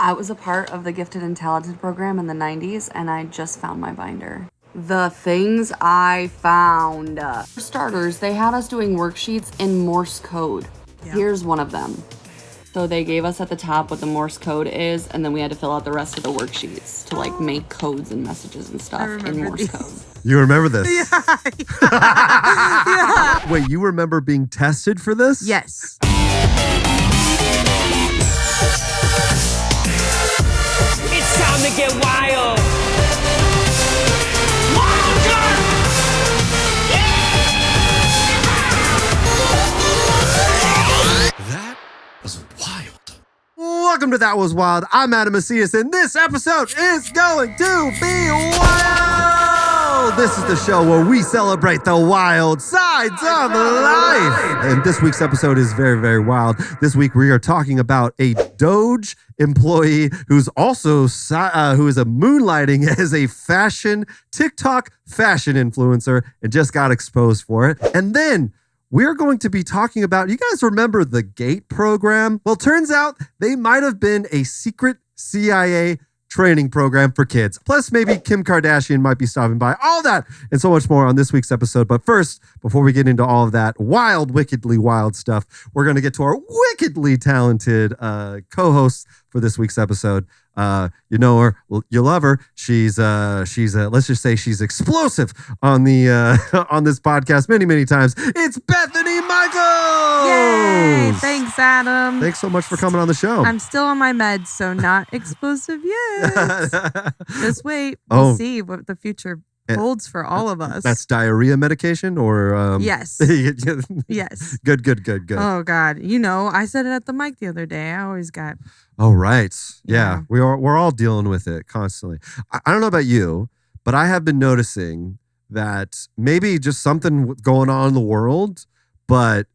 I was a part of the Gifted and Talented program in the 90s, and I just found my binder. The things I found. For starters, they had us doing worksheets in Morse code. Yep. Here's one of them. So they gave us at the top what the Morse code is, and then we had to fill out the rest of the worksheets to like make codes and messages and stuff in Morse code. You remember this? Yeah. Yeah. Wait, you remember being tested for this? Yes. It's time to get wild. That was wild. Welcome to That Was Wild. I'm Adam Macias, and this episode is going to be wild. This is the show where we celebrate the wild sides of life. And this week's episode is very, very wild. This week we are talking about a DOGE employee who's also who is a moonlighting as a TikTok fashion influencer and just got exposed for it. And then we're going to be talking about, you guys remember the GATE program? Well, turns out they might have been a secret CIA training program for kids. Plus, maybe Kim Kardashian might be stopping by. All that and so much more on this week's episode. But first, before we get into all of that wild, wickedly wild stuff, we're going to get to our wickedly talented co-hosts for this week's episode. You know her, you love her. She's let's just say she's explosive on the on this podcast many times. It's Bethany Michaels. Yay! Thanks, Adam. Thanks so much for coming on the show. I'm still on my meds, so not explosive yet. Just wait. We'll see what the future holds for all of us. That's diarrhea medication, or yes. Yes. Good. Oh God, you know, I said it at the mic the other day. I always got. Oh right, yeah. We're all dealing with it constantly. I don't know about you, but I have been noticing that maybe just something going on in the world, but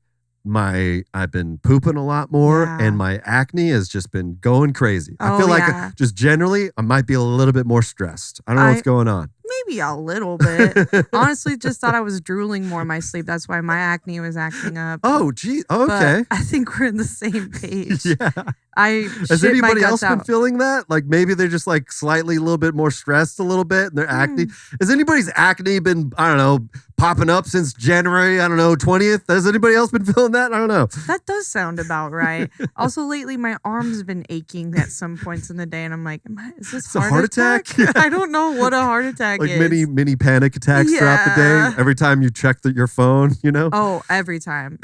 I've been pooping a lot more, and my acne has just been going crazy. I feel like just generally I might be a little bit more stressed. I don't know what's going on. Maybe a little bit. Honestly, just thought I was drooling more in my sleep. That's why my acne was acting up. Oh, gee. Okay. But I think we're on the same page. Yeah. Has anybody else been feeling that? Like maybe they're just like slightly a little bit more stressed a little bit and their acne. Has anybody's acne been, I don't know, popping up since January, 20th? Has anybody else been feeling that? I don't know. That does sound about right. Also, lately, my arms have been aching at some points in the day, and I'm like, is this a heart attack? Yeah. I don't know what a heart attack like is. many panic attacks throughout the day. Every time you check your phone, you know? Oh, every time.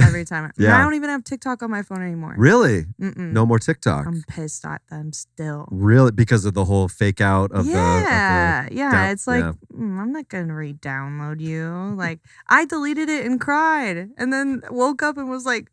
Yeah. I don't even have TikTok on my phone anymore. Really? Mm-mm. No more TikTok. I'm pissed at them still. Really? Because of the whole fake out of It's like, I'm not going to re-download you. Like, I deleted it and cried, and then woke up and was like,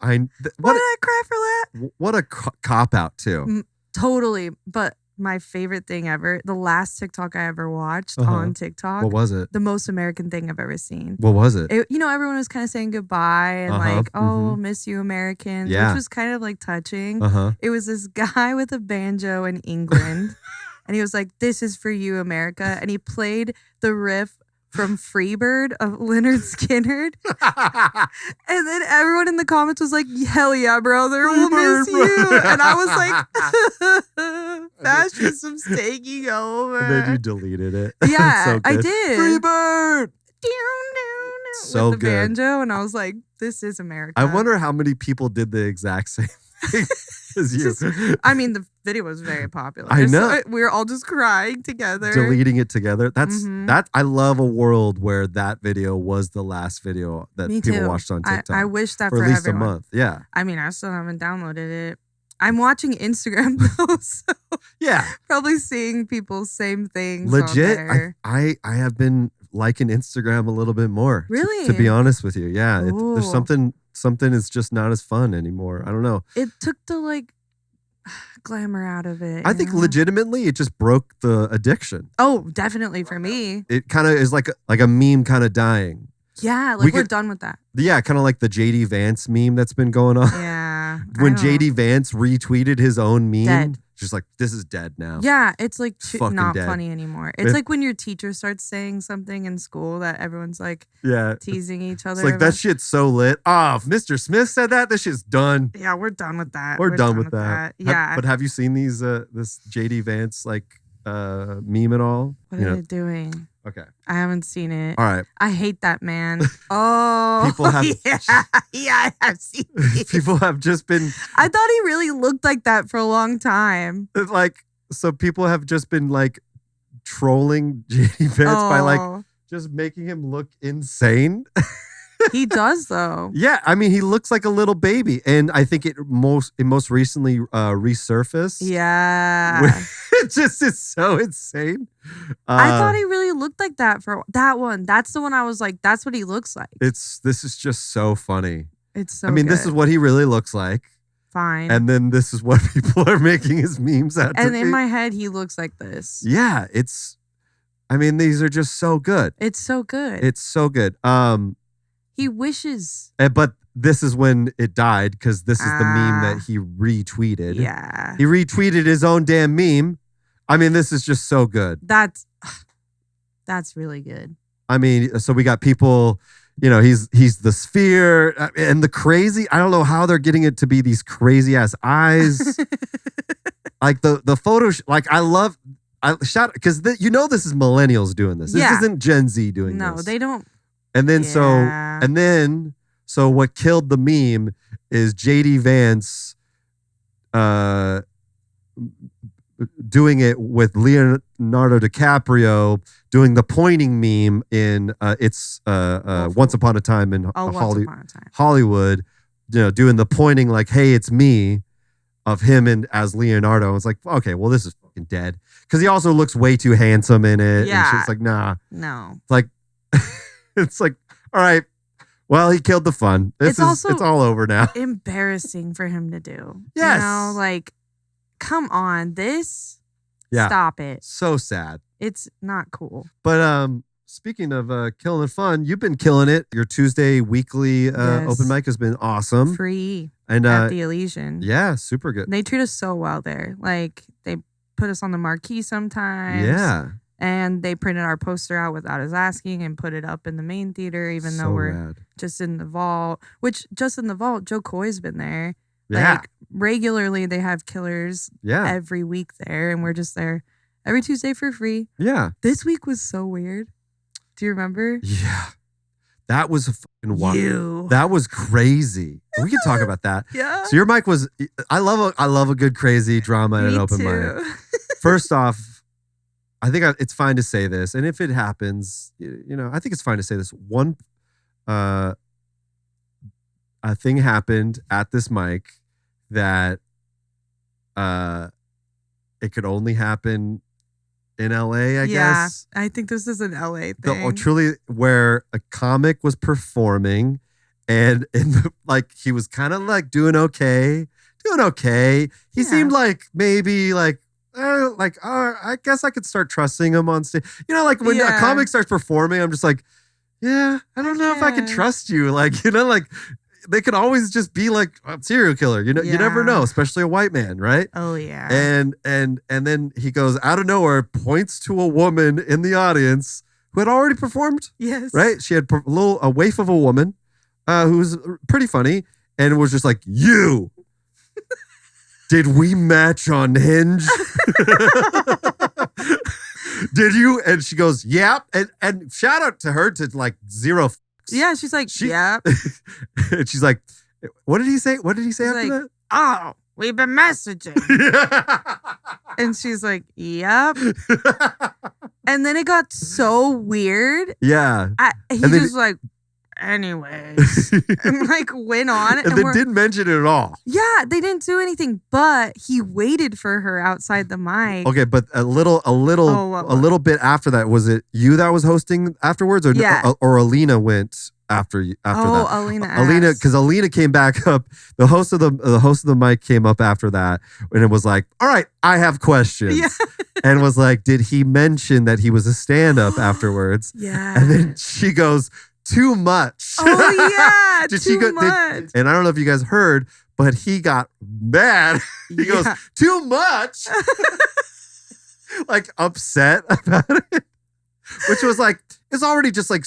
why did I cry for that? What a cop out too. Totally. But my favorite thing ever, the last TikTok I ever watched on TikTok. What was it? The most American thing I've ever seen. What was it? Everyone was kind of saying goodbye and miss you Americans, which was kind of like touching. It was this guy with a banjo in England, and he was like, "This is for you, America," and he played the riff from Freebird of Lynyrd Skynyrd. And then everyone in the comments was like, hell yeah, brother, we'll miss you. And I was like, fascism's taking over. And then you deleted it. Yeah, so I did. Freebird! So with the good. banjo, and I was like, this is America. I wonder how many people did the exact same thing as you. The video was very popular. I know. So we were all just crying together. Deleting it together. I love a world where that video was the last video that people watched on TikTok. I wish that for at least everyone. a month. Yeah. I still haven't downloaded it. I'm watching Instagram though, so yeah, probably seeing people's same things. Legit, on there. I have been liking Instagram a little bit more. Really? To be honest with you, yeah. There's something is just not as fun anymore. I don't know. It took the glamour out of it. I think legitimately it just broke the addiction. Oh, definitely for me. It kind of is like a meme kind of dying. Yeah, we're done with that. Yeah, kind of like the JD Vance meme that's been going on. Yeah. when JD Vance retweeted his own meme, dead. She's like, this is dead now. Yeah, it's like not dead. funny anymore. It's like when your teacher starts saying something in school that everyone's like teasing each other. It's like, that shit's so lit. Oh, if Mr. Smith said that, this shit's done. Yeah, we're done with that. We're done with that. Yeah. But have you seen these this JD Vance meme at all? What are they doing? Okay. I haven't seen it. All right. I hate that man. Oh, people have, I have seen it. People have just been. I thought he really looked like that for a long time. So people have just been trolling JD Vance by just making him look insane. He does though. Yeah, I mean, he looks like a little baby, and I think it most recently resurfaced. Yeah, it just is so insane. I thought he really looked like that for that one. That's the one I was like, that's what he looks like. This is just so funny. It's so. This is what he really looks like. Fine. And then this is what people are making his memes out to And be. in my head, he looks like this. Yeah, these are just so good. It's so good. It's so good. He wishes. But this is when it died because this is the meme that he retweeted. Yeah. He retweeted his own damn meme. This is just so good. That's really good. So we got people, he's the sphere and the crazy. I don't know how they're getting it to be these crazy ass eyes. Like the photo, shout because this is millennials doing this. This isn't Gen Z doing this. No, they don't. And then so what killed the meme is JD Vance doing it with Leonardo DiCaprio doing the pointing meme in Once Upon a Time in Hollywood, doing the pointing like, hey, it's me, of him and as Leonardo. It's like, okay, well, this is fucking dead. Because he also looks way too handsome in it. Yeah. And it's like, nah. No. It's like it's like, all right, well, he killed the fun. It's all over now. Embarrassing for him to do. Yes. Come on, stop it. So sad. It's not cool. But speaking of killing fun, you've been killing it. Your Tuesday weekly open mic has been awesome. Free and at the Elysian. Yeah, super good. They treat us so well there. They put us on the marquee sometimes. Yeah. And they printed our poster out without us asking and put it up in the main theater, even though we're just in the vault. Which, just in the vault, Joe Coy's been there. Yeah. Regularly, they have killers every week there. And we're just there every Tuesday for free. Yeah. This week was so weird. Do you remember? Yeah. That was a fucking wild. That was crazy. We can talk about that. Yeah. So your mic was, I love a good crazy drama at an open mic. First off, I think it's fine to say this, and if it happens, I think it's fine to say this. One, a thing happened at this mic that, it could only happen in LA. I guess. I think this is an LA thing. Truly, where a comic was performing, and he was kind of doing okay. He seemed like maybe I guess I could start trusting him on stage. When a comic starts performing, I'm just like, I don't know if I can trust you. They could always just be like a serial killer. You never know, especially a white man, right? Oh yeah. And then he goes out of nowhere, points to a woman in the audience who had already performed. Yes. Right? She had a waif of a woman who was pretty funny and was just like, you. Did we match on Hinge? Did you? And she goes, yep. And shout out to her to zero fucks. Yeah, she's like, yep. And she's like, what did he say? What did he say after that? Oh, we've been messaging. And she's like, yep. And then it got so weird. Yeah. He just anyways, and went on. And they didn't mention it at all. Yeah, they didn't do anything, but he waited for her outside the mic. Okay, but a little bit after that, was it you that was hosting afterwards, or Alina went after that? Alina, because Alina came back up. The host of the mic came up after that, and it was like, all right, I have questions. Yeah. And was like, did he mention that he was a stand-up afterwards? Yeah. And then she goes, too much. Oh yeah, too much. And I don't know if you guys heard, but he got mad. He goes, too much. Like upset about it. Which was like, it's already just like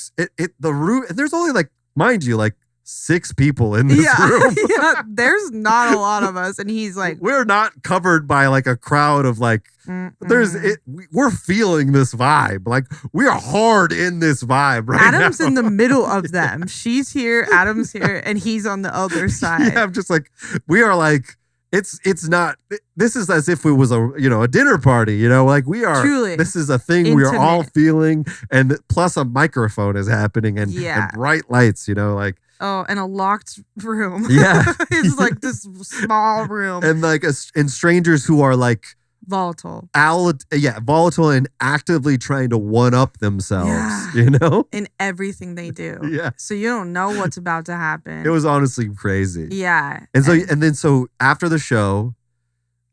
the room. There's only like, mind you, like 6 people in this room. Yeah, there's not a lot of us, and he's like, we're not covered by like a crowd of like. We're feeling this vibe. Like we are hard in this vibe right now. Adam's in the middle of them. She's here, Adam's here, and he's on the other side. Yeah, I'm just like, we are like. It's not. This is as if it was a dinner party. Like we are. Truly, this is a thing intimate. We are all feeling, and plus a microphone is happening, and bright lights. Like. Oh, and a locked room. Yeah, it's like this small room, and like and strangers who are like volatile. Volatile and actively trying to one up themselves. Yeah. In everything they do. Yeah. So you don't know what's about to happen. It was honestly crazy. Yeah. And then after the show,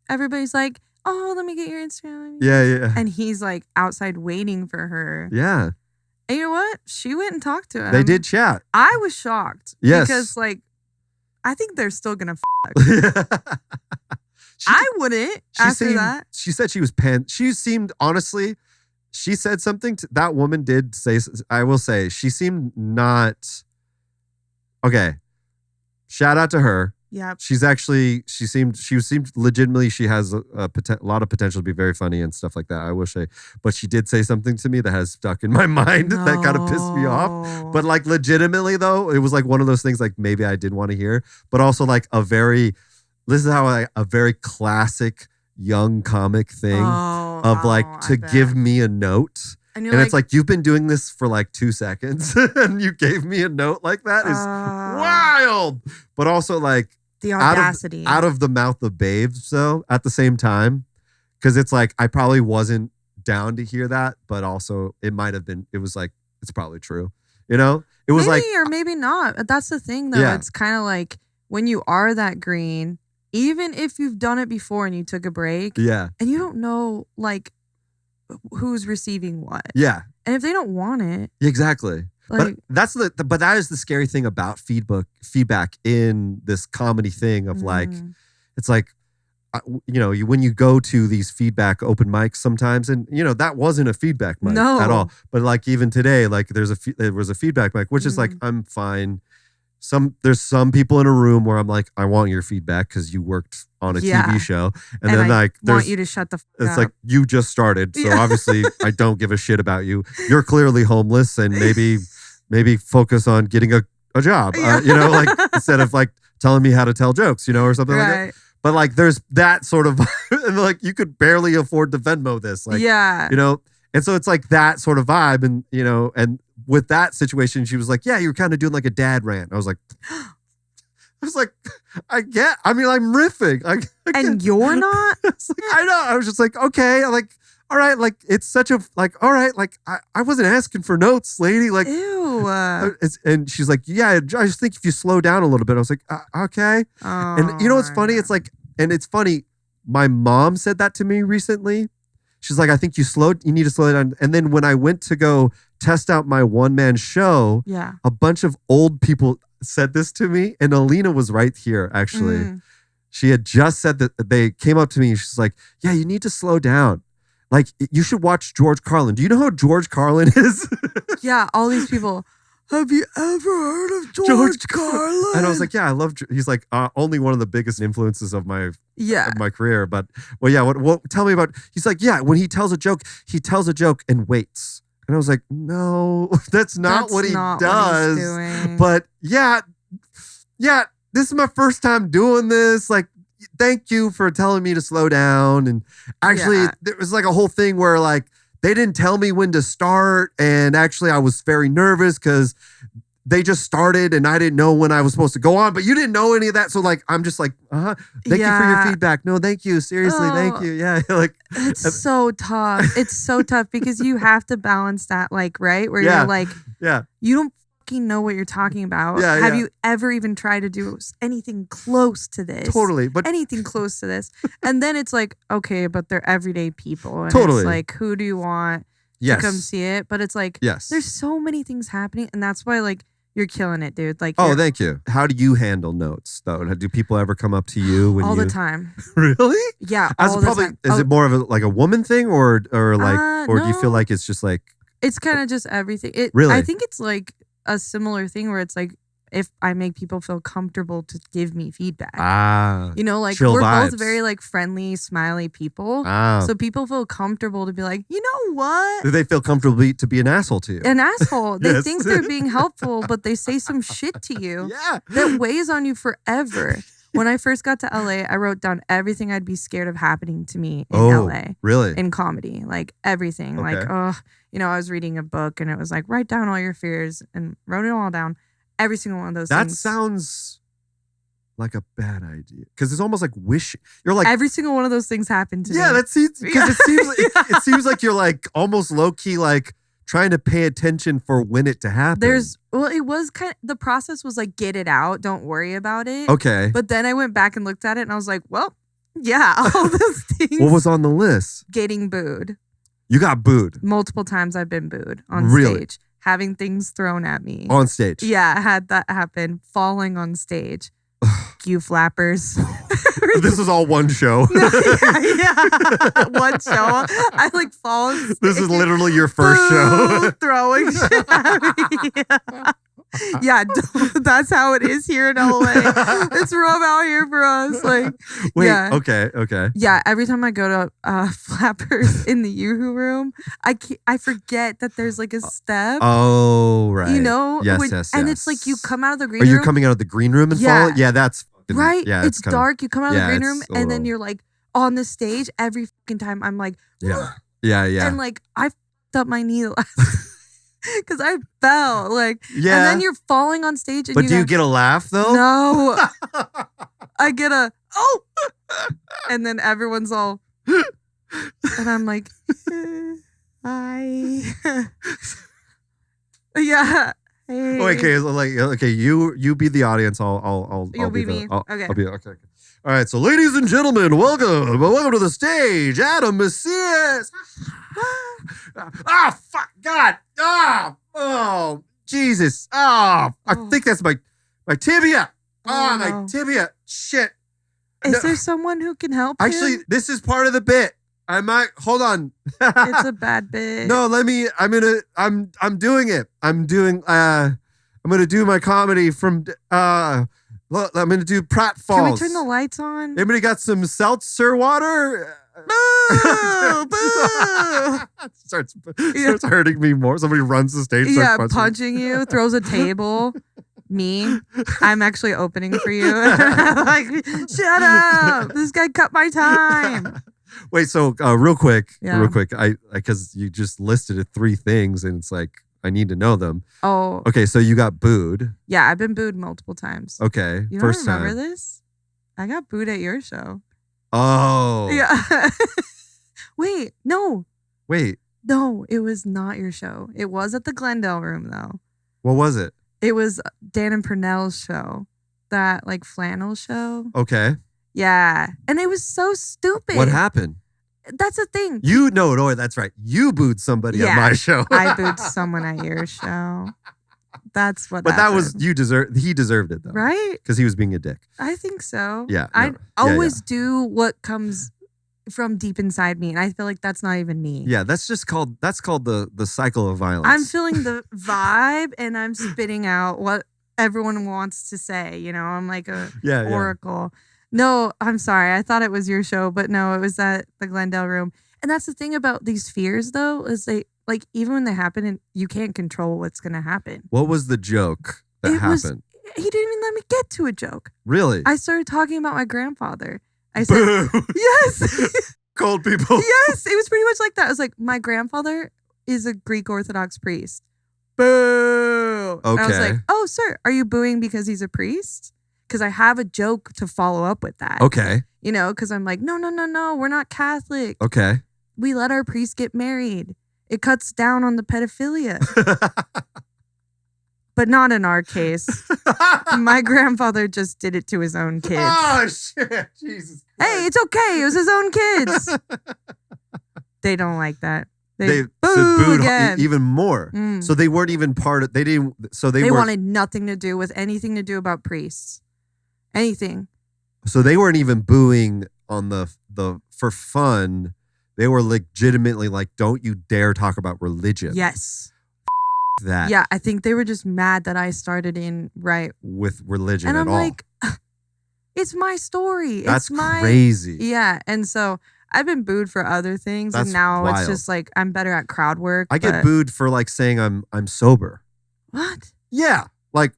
everybody's like, "Oh, let me get your Instagram." Yeah. And he's like outside waiting for her. Yeah. And you know what? She went and talked to him. They did chat. I was shocked. Yes. Because I think they're still gonna fuck. I wouldn't after that. She said she was she seemed, honestly, she said something that woman did say, I will say, she seemed not, okay, shout out to her. Yeah. She seemed legitimately, she has a lot of potential to be very funny and stuff like that. I will say, but she did say something to me that has stuck in my mind that kind of pissed me off. But like legitimately though, it was like one of those things like maybe I didn't want to hear, but also like a very classic young comic thing of like to give me a note. And it's like, you've been doing this for like 2 seconds and you gave me a note like that is wild. But also like the audacity out of the mouth of babes though at the same time. Cause it's like, I probably wasn't down to hear that, but also it might've been, it was like, it's probably true. It was maybe, or maybe not. That's the thing though. Yeah. It's kind of like when you are that green, even if you've done it before and you took a break, and you don't know like who's receiving what, and if they don't want it, exactly. Like, but that is the scary thing about feedback in this comedy thing of like, it's like, when you go to these feedback open mics sometimes, and that wasn't a feedback mic at all. But like even today, like there was a feedback mic, which is like I'm fine. There's some people in a room where I'm like, I want your feedback because you worked on a TV show, and then I want you to shut the fuck up. It's like you just started, so obviously I don't give a shit about you. You're clearly homeless, and maybe focus on getting a job, like instead of like telling me how to tell jokes, or something like that. But like there's that sort of, and like you could barely afford to Venmo this, like and so it's like that sort of vibe, and and. With that situation, she was like, yeah, you're kind of doing like a dad rant. I was like, I'm riffing. And you're not? I know. I was just like, okay. Like, all right. Like, it's such a, like, all right. Like, I wasn't asking for notes, lady. Like, ew. And she's like, yeah, I just think if you slow down a little bit. I was like, okay. Oh, and what's funny? It's like, and it's funny. My mom said that to me recently. She's like, I think you need to slow it down. And then when I went to go test out my one-man show, a bunch of old people said this to me. And Alina was right here, actually. She had just said that they came up to me and she's like, yeah, you need to slow down. Like, you should watch George Carlin. Do you know who George Carlin is? Yeah, all these people. Have you ever heard of George Carlin? And I was like, yeah, I love. He's like only one of the biggest influences of my career. But what? Tell me about. He's like, yeah, when he tells a joke and waits. And I was like, no, that's not what he does. What he's doing. But yeah, this is my first time doing this. Like, thank you for telling me to slow down. And actually, there was like a whole thing where like. They didn't tell me when to start, and actually I was very nervous because they just started and I didn't know when I was supposed to go on, but you didn't know any of that. So like, I'm just like, thank you for your feedback. No, thank you. Seriously, thank you. Yeah. Like it's so tough. It's so tough because you have to balance that, like, right? Where you're like, you don't fucking know what you're talking about. Have you ever even tried to do anything close to this? Totally. But anything close to this. And then it's like, okay, but they're everyday people. And totally. It's like, who do you want to come see it. But it's like, yes, there's so many things happening. And that's why like you're killing it, dude. Like, oh, thank you. How do you handle notes though? Do people ever come up to you when all you... the time? Really? Yeah, As all the time. Is it more of like a woman thing or like, or do you feel like it's just like... It's kind of just everything. Really? I think it's like a similar thing where it's like, if I make people feel comfortable to give me feedback. You know, like we're both very like friendly, smiley people. So people feel comfortable to be like, you know what? Do they feel comfortable to be an asshole to you? An asshole. They Yes. think they're being helpful, but they say some shit to you that weighs on you forever. When I first got to LA, I wrote down everything I'd be scared of happening to me in LA. Really? In comedy. Like everything. Okay. Like, I was reading a book and it was like, write down all your fears, and wrote it all down. Every single one of those things. That sounds like a bad idea. Because it's almost like wish. You're like... Every single one of those things happened to me. Yeah, that seems... Because it seems like you're like almost low-key like trying to pay attention for when it to happen. It was kind of... The process was like, get it out. Don't worry about it. Okay. But then I went back and looked at it and I was like, well, yeah, all those things. What was on the list? Getting booed. You got booed. Multiple times I've been booed on stage. Having things thrown at me. On stage. Yeah, I had that happen. Falling on stage. You flappers. This is all one show. yeah. One show. I like fall on stage. This is literally your first show. Throwing shit at me. Yeah, that's how it is here in LA. It's rough out here for us. Like, wait, yeah. Okay. Yeah, every time I go to Flappers in the Yoo-Hoo room, I forget that there's like a step. Oh, right. You know? Yes. And it's like you come out of the green room. room. Are you coming out of the green room and fall? Yeah, that's... Right? Yeah, it's dark. You come out of the green room and little... then you're like on the stage every fucking time. I'm like... Yeah. And like, I f***ed up my knee last... Because I fell, like, and then you're falling on stage. And but do you get a laugh though? No, I get a and then everyone's all, and I'm like, hi, yeah. Hey. Oh, okay, okay, you be the audience. I'll You'll be the, me. Okay. I'll be okay. All right, so ladies and gentlemen, welcome to the stage, Adam Macias. Fuck, God. Oh, Jesus. I think that's my tibia. My tibia. Shit. Is there someone who can help Actually, him? this is part of the bit. I might, hold on. It's a bad bit. No, I'm doing it. I'm going to do my comedy from, I'm going to do pratfalls. Can we turn the lights on? Anybody got some seltzer water? Boo! Boo! starts hurting me more. Somebody runs the stage. Yeah, punching you, throws a table. Me, I'm actually opening for you. Like, shut up! This guy cut my time. Wait, so real quick, I because you just listed it 3 things, and it's like I need to know them. Oh, okay. So you got booed. Yeah, I've been booed multiple times. Okay, you first don't remember time. this? I got booed at your show. Oh, yeah. Wait, no. Wait. No, it was not your show. It was at the Glendale Room, though. What was it? It was Dan and Purnell's show. That, like, flannel show. Okay. Yeah. And it was so stupid. What happened? That's the thing. No, that's right. You booed somebody at my show. I booed someone at your show. That's what But happened. he deserved it, though. Right? Because he was being a dick. I think so. Yeah. I always do what comes from deep inside me, and I feel like that's not even me. Yeah, that's called the cycle of violence. I'm feeling the vibe, and I'm spitting out what everyone wants to say. You know, I'm like a oracle. No, I'm sorry. I thought it was your show, but no, it was at the Glendale Room. And that's the thing about these fears, though, is they like even when they happen, and you can't control what's going to happen. What was the joke that happened? He didn't even let me get to a joke. Really? I started talking about my grandfather. I said, yes. Cold people. Yes. It was pretty much like that. I was like, my grandfather is a Greek Orthodox priest. Boo. Okay. And I was like, oh, sir, are you booing because he's a priest? Because I have a joke to follow up with that. Okay. You know, because I'm like, no, we're not Catholic. Okay. We let our priests get married. It cuts down on the pedophilia. But not in our case. My grandfather just did it to his own kids. Oh, shit. Jesus Christ. Hey, it's okay. It was his own kids. They don't like that. They booed even more. So they weren't even part of. They didn't. So they wanted nothing to do with anything to do about priests. Anything. So they weren't even booing on the for fun. They were legitimately like, "Don't you dare talk about religion." Yes. That. Yeah, I think they were just mad that I started in with religion and at I'm all. Like, it's my story. That's it's my crazy. Yeah, and so I've been booed for other things, That's and now wild. it's just like I'm better at crowd work. I get booed for like saying I'm sober. What? Yeah, but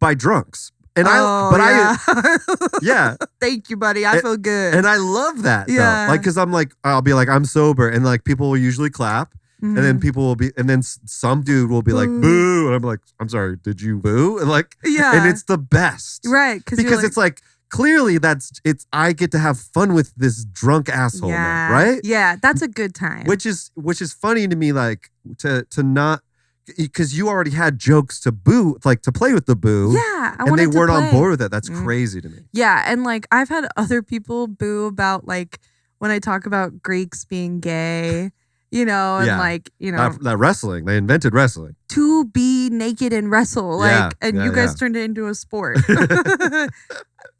by drunks. And yeah. Thank you, buddy. I feel good. And I love that though. Yeah. Like, cause I'll be like, I'm sober. And like people will usually clap. And then people will be, and then some dude will be like, boo. And I'm like, I'm sorry, did you boo? And like, and it's the best. Right. Because it's like, clearly I get to have fun with this drunk asshole now, right? Yeah. That's a good time. Which is funny to me, like to not, because you already had jokes to boo, like to play with the boo. Yeah. And they weren't on board with it. That's crazy to me. Yeah. And like I've had other people boo about like when I talk about Greeks being gay, and that wrestling, they invented wrestling. To be naked and wrestle. You guys turned it into a sport.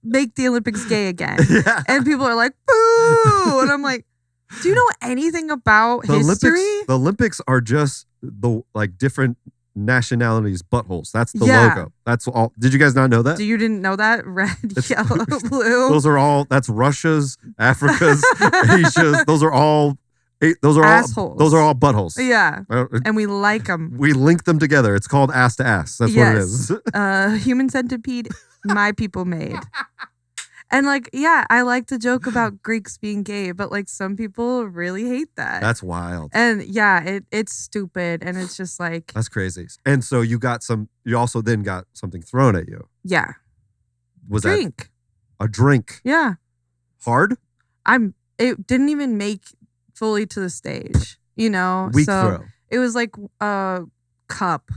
Make the Olympics gay again. Yeah. And people are like, boo. And I'm like, do you know anything about history? The Olympics are just the different nationalities' buttholes. That's the logo. That's all. Did you guys not know that? You didn't know that? Red, yellow, blue. That's Russia's, Africa's, Asia's. Those are all assholes. Those are all buttholes. Yeah. And we like them. We link them together. It's called ass to ass. That's what it is. Human centipede, my people made. And I like to joke about Greeks being gay, but some people really hate that. That's wild. And it's stupid. And it's just like. That's crazy. And so you also then got something thrown at you. Yeah. Was drink. That a drink? Yeah. Hard? It didn't even make fully to the stage, Weak throw. It was like a cup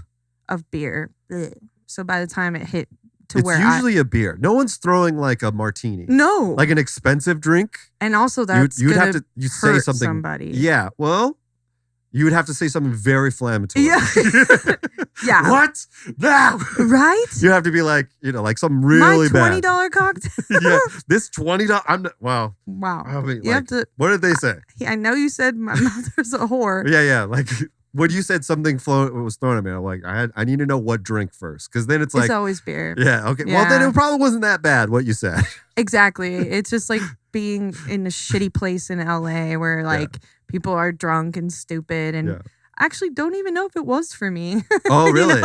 of beer. Ugh. So by the time it hit to it's usually a beer. No one's throwing like a martini. No. Like an expensive drink. And also that's you'd gonna have to say something. Somebody. Yeah. Well, you would have to say something very inflammatory. Yeah. Yeah. What? No. Right? You have to be like, like something really bad. My $20 cocktail. Yeah. This $20. I'm not, wow. Wow. I mean, you have to. What did they say? I know you said my mother's a whore. Yeah. Like when you said something was thrown at me, I'm like, I need to know what drink first. Because then it's always beer. Yeah. Okay. Yeah. Well, then it probably wasn't that bad what you said. Exactly. It's just like being in a shitty place in LA where people are drunk and stupid and I actually don't even know if it was for me. Oh, really?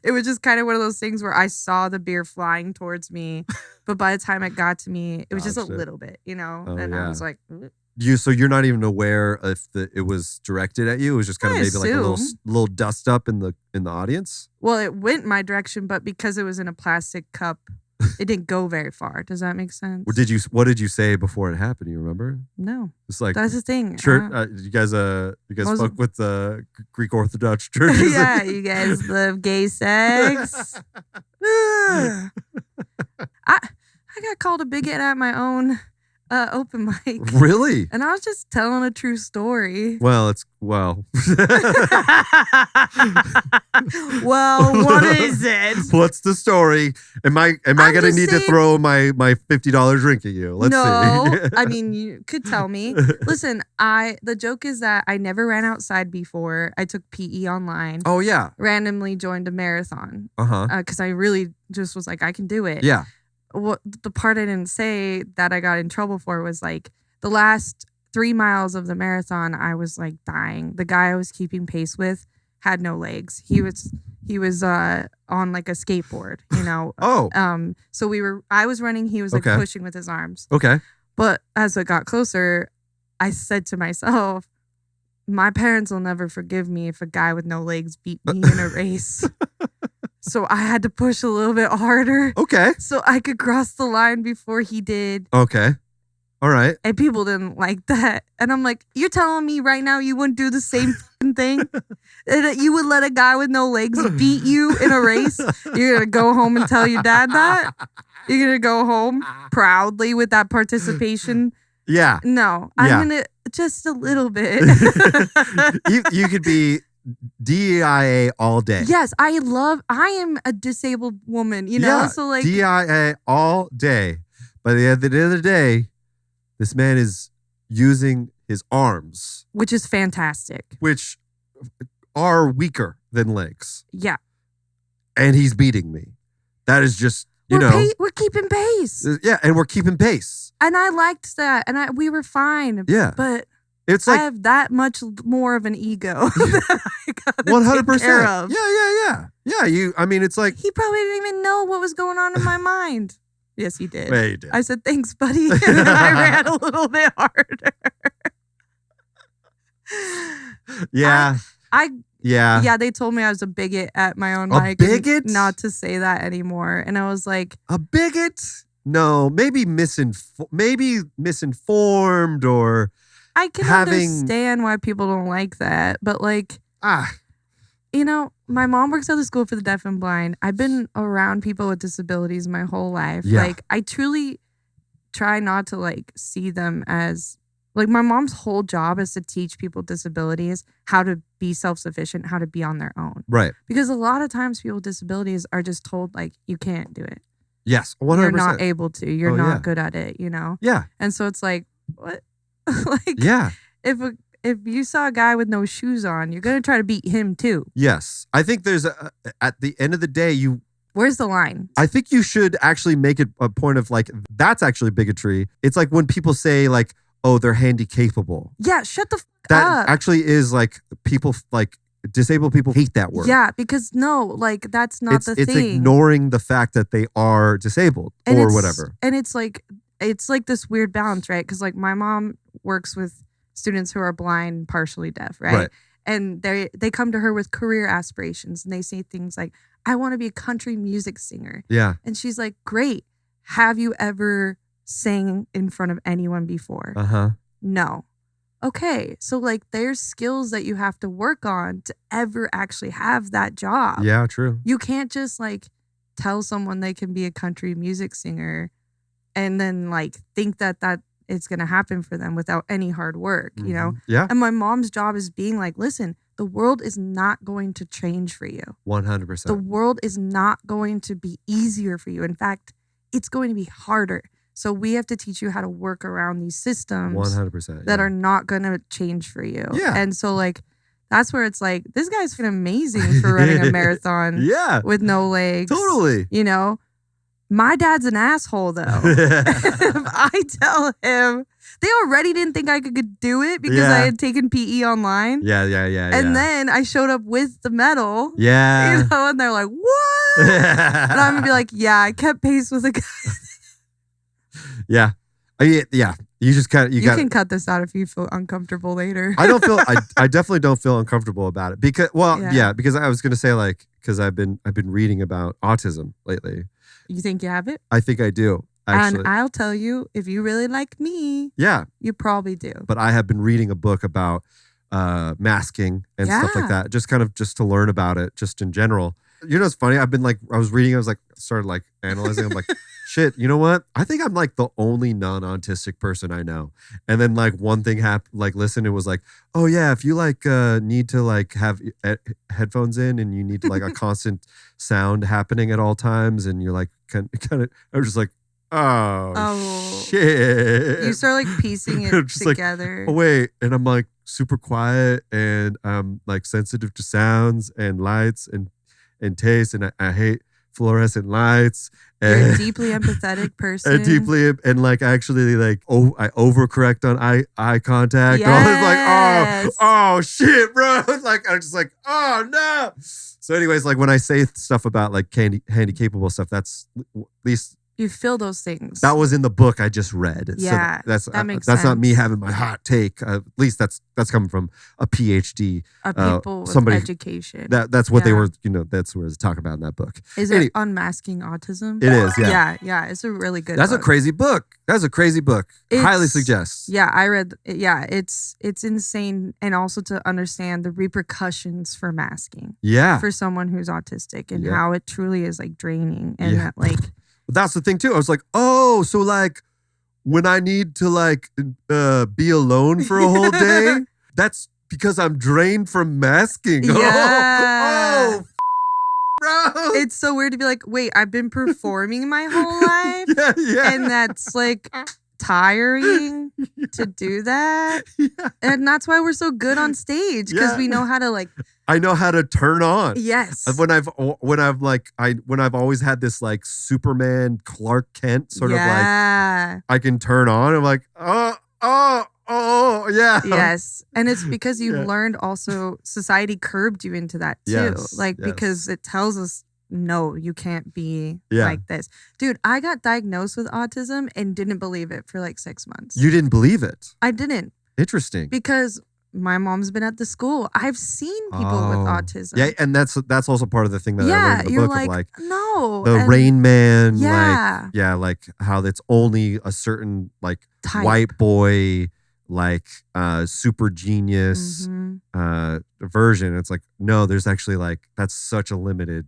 It was just kind of one of those things where I saw the beer flying towards me, but by the time it got to me, it was just a little bit, and I was like, so you're not even aware if it was directed at you? It was just kind of maybe like a little dust up in the audience? Well, it went my direction, but because it was in a plastic cup, it didn't go very far. Does that make sense? What did you say before it happened? Do you remember? No. It's like that's the thing. You guys fuck with the Greek Orthodox churches? Yeah, you guys love gay sex. I got called a bigot at my own open mic. Really? And I was just telling a true story. Well, Well, what is it? What's the story? Am I going to need to throw my $50 drink at you? Let's see. I mean, you could tell me. Listen, the joke is that I never ran outside before. I took PE online. Oh, yeah. Randomly joined a marathon. Because I really just was like, I can do it. Yeah. What the part I didn't say that I got in trouble for was the last 3 miles of the marathon, I was dying. The guy I was keeping pace with had no legs. He was on a skateboard, Oh. So I was running, he was pushing with his arms. Okay. But as it got closer, I said to myself, my parents will never forgive me if a guy with no legs beat me in a race. So I had to push a little bit harder. Okay. So I could cross the line before he did. Okay. All right. And people didn't like that. And I'm like, you're telling me right now you wouldn't do the same thing? That you would let a guy with no legs beat you in a race? You're going to go home and tell your dad that? You're going to go home proudly with that participation Yeah. No, I'm gonna just a little bit. you could be DIA all day. Yes, I am a disabled woman, you know? Yeah, So like DIA all day. By the end of the day, this man is using his arms, which is fantastic. which are weaker than legs. Yeah. And he's beating me. That is just, we're keeping pace. Yeah, and we're keeping pace. And I liked that. And we were fine. Yeah. But It's I like have that much more of an ego that I gotta 100%. take care of. Yeah. It's like, He probably didn't even know what was going on in my mind. Yes, he did. yeah, you did. I said, thanks, buddy. And then I ran a little bit harder. Yeah. Yeah, they told me I was a bigot at my own A mic. bigot? Not to say that anymore. And I was like, A bigot? No, maybe misinformed or I can understand why people don't like that. But like, my mom works at the school for the deaf and blind. I've been around people with disabilities my whole life. Yeah. Like, I truly try not to like see them as like my mom's whole job is to teach people with disabilities how to be self-sufficient, how to be on their own. Right. Because a lot of times people with disabilities are just told like, you can't do it. Yes, 100%. You're not able to. You're not yeah. good at it, you know? Yeah. And so it's like, what? Like, Yeah. If you saw a guy with no shoes on, you're going to try to beat him too. Yes. I think there's at the end of the day, Where's the line? I think you should actually make it a point of like, that's actually bigotry. It's like when people say like, oh, they're handy capable. Yeah, shut the That up. actually is like people like disabled people hate that word. Yeah, because no, like that's not the It's thing. ignoring the fact that they are disabled or whatever. And it's like this weird balance, right? Because like my mom works with students who are blind, partially deaf, right? And they come to her with career aspirations and they say things like, I want to be a country music singer. Yeah. And she's like, great. Have you ever sang in front of anyone before? Uh-huh. No. Okay. So like there's skills that you have to work on to ever actually have that job. Yeah, true. You can't just like tell someone they can be a country music singer and then like think that it's going to happen for them without any hard work, you know? Yeah. And my mom's job is being like, listen, the world is not going to change for you. 100%. The world is not going to be easier for you. In fact, it's going to be harder. So we have to teach you how to work around these systems 100%, that are not going to change for you. Yeah. And so like, that's where it's like, this guy's been amazing for running a marathon with no legs. Totally. You know, my dad's an asshole though. If I tell him, they already didn't think I could do it because I had taken PE online. Yeah. And then I showed up with the medal. Yeah. You know, and they're like, what? And I'm going to be like, yeah, I kept pace with a guy. Yeah. Yeah. You just kind of, you can cut this out if you feel uncomfortable later. I don't feel, I definitely don't feel uncomfortable about it because, because I was going to say like, because I've been reading about autism lately. You think you have it? I think I do, actually. And I'll tell you, if you really like me, you probably do. But I have been reading a book about masking and stuff like that, just to learn about it, just in general. You know, it's funny. I was reading, started like analyzing. I'm like, shit, you know what? I think I'm like the only non-autistic person I know. And then like one thing happened, like listen, it was like, oh yeah, if you like need to like have headphones in and you need to like a constant sound happening at all times and you're like kind of, I'm just like, oh shit. You start like piecing it together. Like, oh wait, and I'm like super quiet and I'm like sensitive to sounds and lights and taste, and I hate fluorescent lights. And, you're a deeply empathetic person. And like actually like I overcorrect on eye contact. Yes. I was like, oh shit, bro. Like I'm just like, oh no. So anyways, like when I say stuff about like handy capable stuff, that's at least you feel those things. That was in the book I just read. Yeah, so that makes sense. That's not me having my hot take. At least that's coming from a PhD. People with education. That's what they were, that's what it's talking about in that book. Is it Unmasking Autism? It is, yeah. Yeah, it's a really good book. That's a crazy book. Highly suggest. Yeah, I read, it's insane. And also to understand the repercussions for masking. Yeah. For someone who's autistic and how it truly is like draining. And that like... That's the thing too. I was like, oh, so like when I need to like be alone for a whole day, that's because I'm drained from masking. Yeah. Oh, bro. It's so weird to be like, wait, I've been performing my whole life, and that's like tiring to do that, and that's why we're so good on stage, because we know how to like. I know how to turn on. Yes. When I've always had this like Superman Clark Kent sort of like I can turn on. I'm like, oh, yeah. Yes. And it's because you learned also society curbed you into that too. Because it tells us, no, you can't be like this. Dude, I got diagnosed with autism and didn't believe it for like 6 months. You didn't believe it? I didn't. Interesting. Because my mom's been at the school. I've seen people with autism. Yeah, and that's also part of the thing that I read in the book of like no. The Rain Man, yeah. like how it's only a certain like type. White boy, like super genius version. It's like, no, there's actually like that's such a limited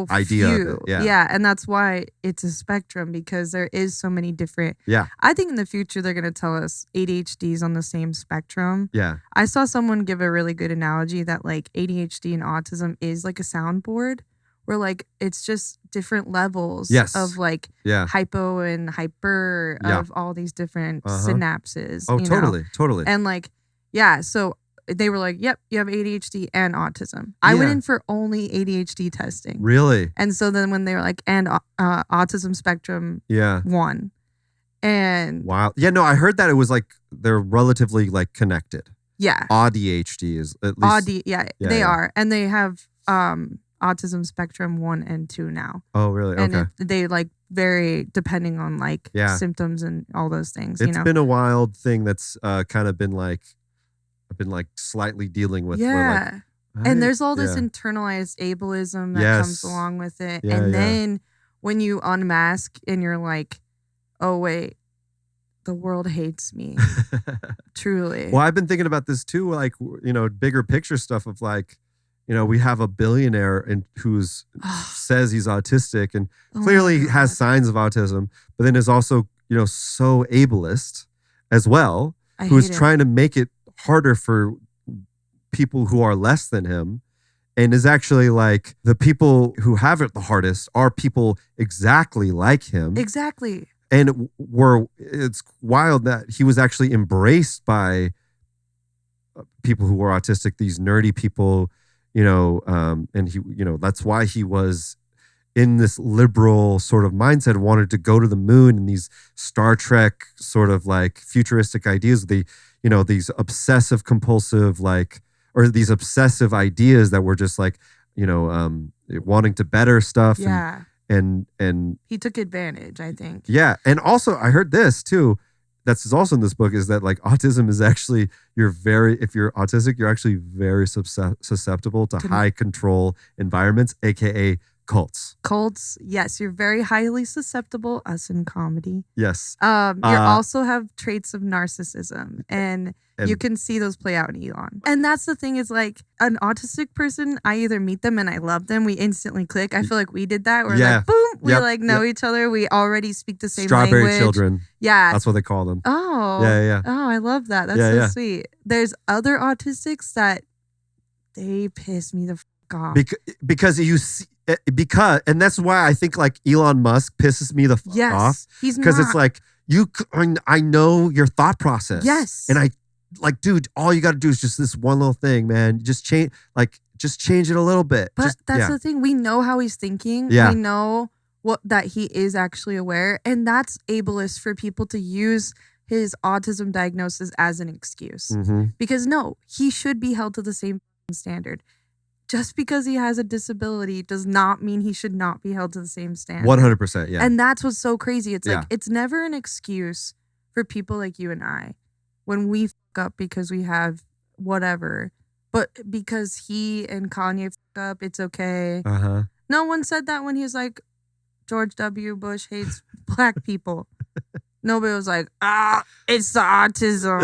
idea few. Of it. Yeah, and that's why it's a spectrum, because there is so many different. Yeah. I think in the future they're gonna tell us ADHD is on the same spectrum. Yeah. I saw someone give a really good analogy that like ADHD and autism is like a soundboard, where like it's just different levels of like hypo and hyper of all these different synapses. Oh, you totally, know? totally. And like, so they were like, yep, you have ADHD and autism. I went in for only ADHD testing. Really? And so then when they were like, and autism spectrum 1. And wow. Yeah, no, I heard that it was like they're relatively like connected. Yeah. ADHD is at least. They are. And they have autism spectrum 1 and 2 now. Oh, really? And okay. they like vary depending on like symptoms and all those things. It's been a wild thing that's kind of been like, I've been like slightly dealing with. Yeah. And there's all this internalized ableism that comes along with it. And then when you unmask and you're like, oh, wait, the world hates me. Truly. Well, I've been thinking about this too, like, you know, bigger picture stuff of like, you know, we have a billionaire who's says he's autistic and clearly has signs of autism, but then is also, you know, so ableist as well, who's trying to make it harder for people who are less than him, and is actually like the people who have it the hardest are people exactly like him. Exactly. And it's wild that he was actually embraced by people who were autistic, these nerdy people, you know, and he, you know, that's why he was in this liberal sort of mindset, wanted to go to the moon, and these Star Trek sort of like futuristic ideas, you know, these obsessive compulsive, like, or these obsessive ideas that were just like, you know, wanting to better stuff. Yeah. And he took advantage, I think. Yeah. And also I heard this too, that's also in this book, is that like autism is actually, if you're autistic, you're actually very susceptible to high control environments, AKA cults. Cults, yes. You're very highly susceptible, us in comedy. Yes. You also have traits of narcissism, and you can see those play out in Elon. And that's the thing, is like an autistic person, I either meet them and I love them, we instantly click. I feel like we did that. We're like, boom, we like know each other. We already speak the same Strawberry language. children. Yeah. That's what they call them. Oh. Yeah. Oh, I love that. That's so sweet. There's other autistics that they piss me the fuck off. Because you see, and that's why I think like Elon Musk pisses me the fuck off. He's because it's like, I know your thought process. Yes. And I like, dude, all you got to do is just this one little thing, man. Just change it a little bit. But that's the thing. We know how he's thinking. Yeah. We know that he is actually aware. And that's ableist for people to use his autism diagnosis as an excuse. Mm-hmm. Because no, he should be held to the same standard. Just because he has a disability does not mean he should not be held to the same standard. 100%, yeah. And that's what's so crazy. It's like, it's never an excuse for people like you and I when we fuck up because we have whatever. But because he and Kanye fuck up, it's okay. Uh-huh. No one said that when he was like, George W. Bush hates black people. Nobody was like, it's the autism.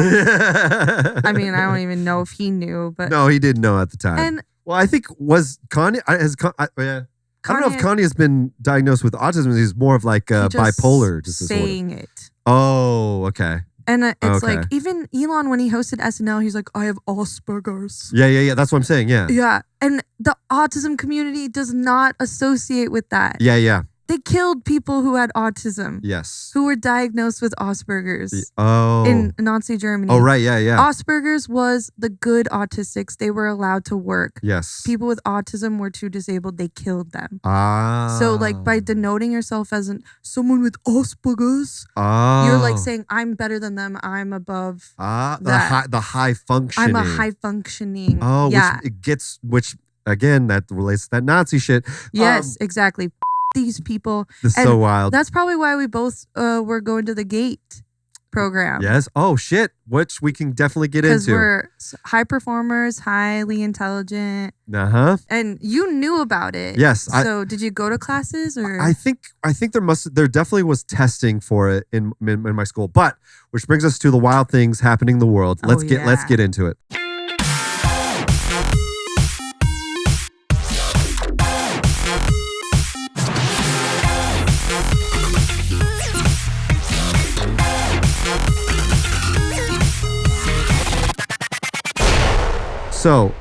I mean, I don't even know if he knew, but no, he didn't know at the time. And well, I think was Kanye. I don't know if Kanye has been diagnosed with autism. He's more of like bipolar disorder. Saying it. Oh, okay. And it's like, even Elon, when he hosted SNL, he's like, I have Asperger's. Yeah. That's what I'm saying. Yeah. Yeah. And the autism community does not associate with that. Yeah. They killed people who had autism. Yes. Who were diagnosed with Asperger's. Oh. In Nazi Germany. Oh, right. Yeah. Asperger's was the good autistics. They were allowed to work. Yes. People with autism were too disabled. They killed them. Ah. So like by denoting yourself as someone with Asperger's, oh. you're like saying, I'm better than them. I'm above the high functioning. I'm a high functioning. Oh, yeah. Which again, that relates to that Nazi shit. Yes, exactly. These people. This is so wild. That's probably why we both were going to the GATE program. Yes. Oh, shit. Which we can definitely get into. Because we're high performers, highly intelligent. Uh-huh. And you knew about it. Yes. So did you go to classes or? I think there definitely was testing for it in my school. But which brings us to the wild things happening in the world. Let's get into it. So,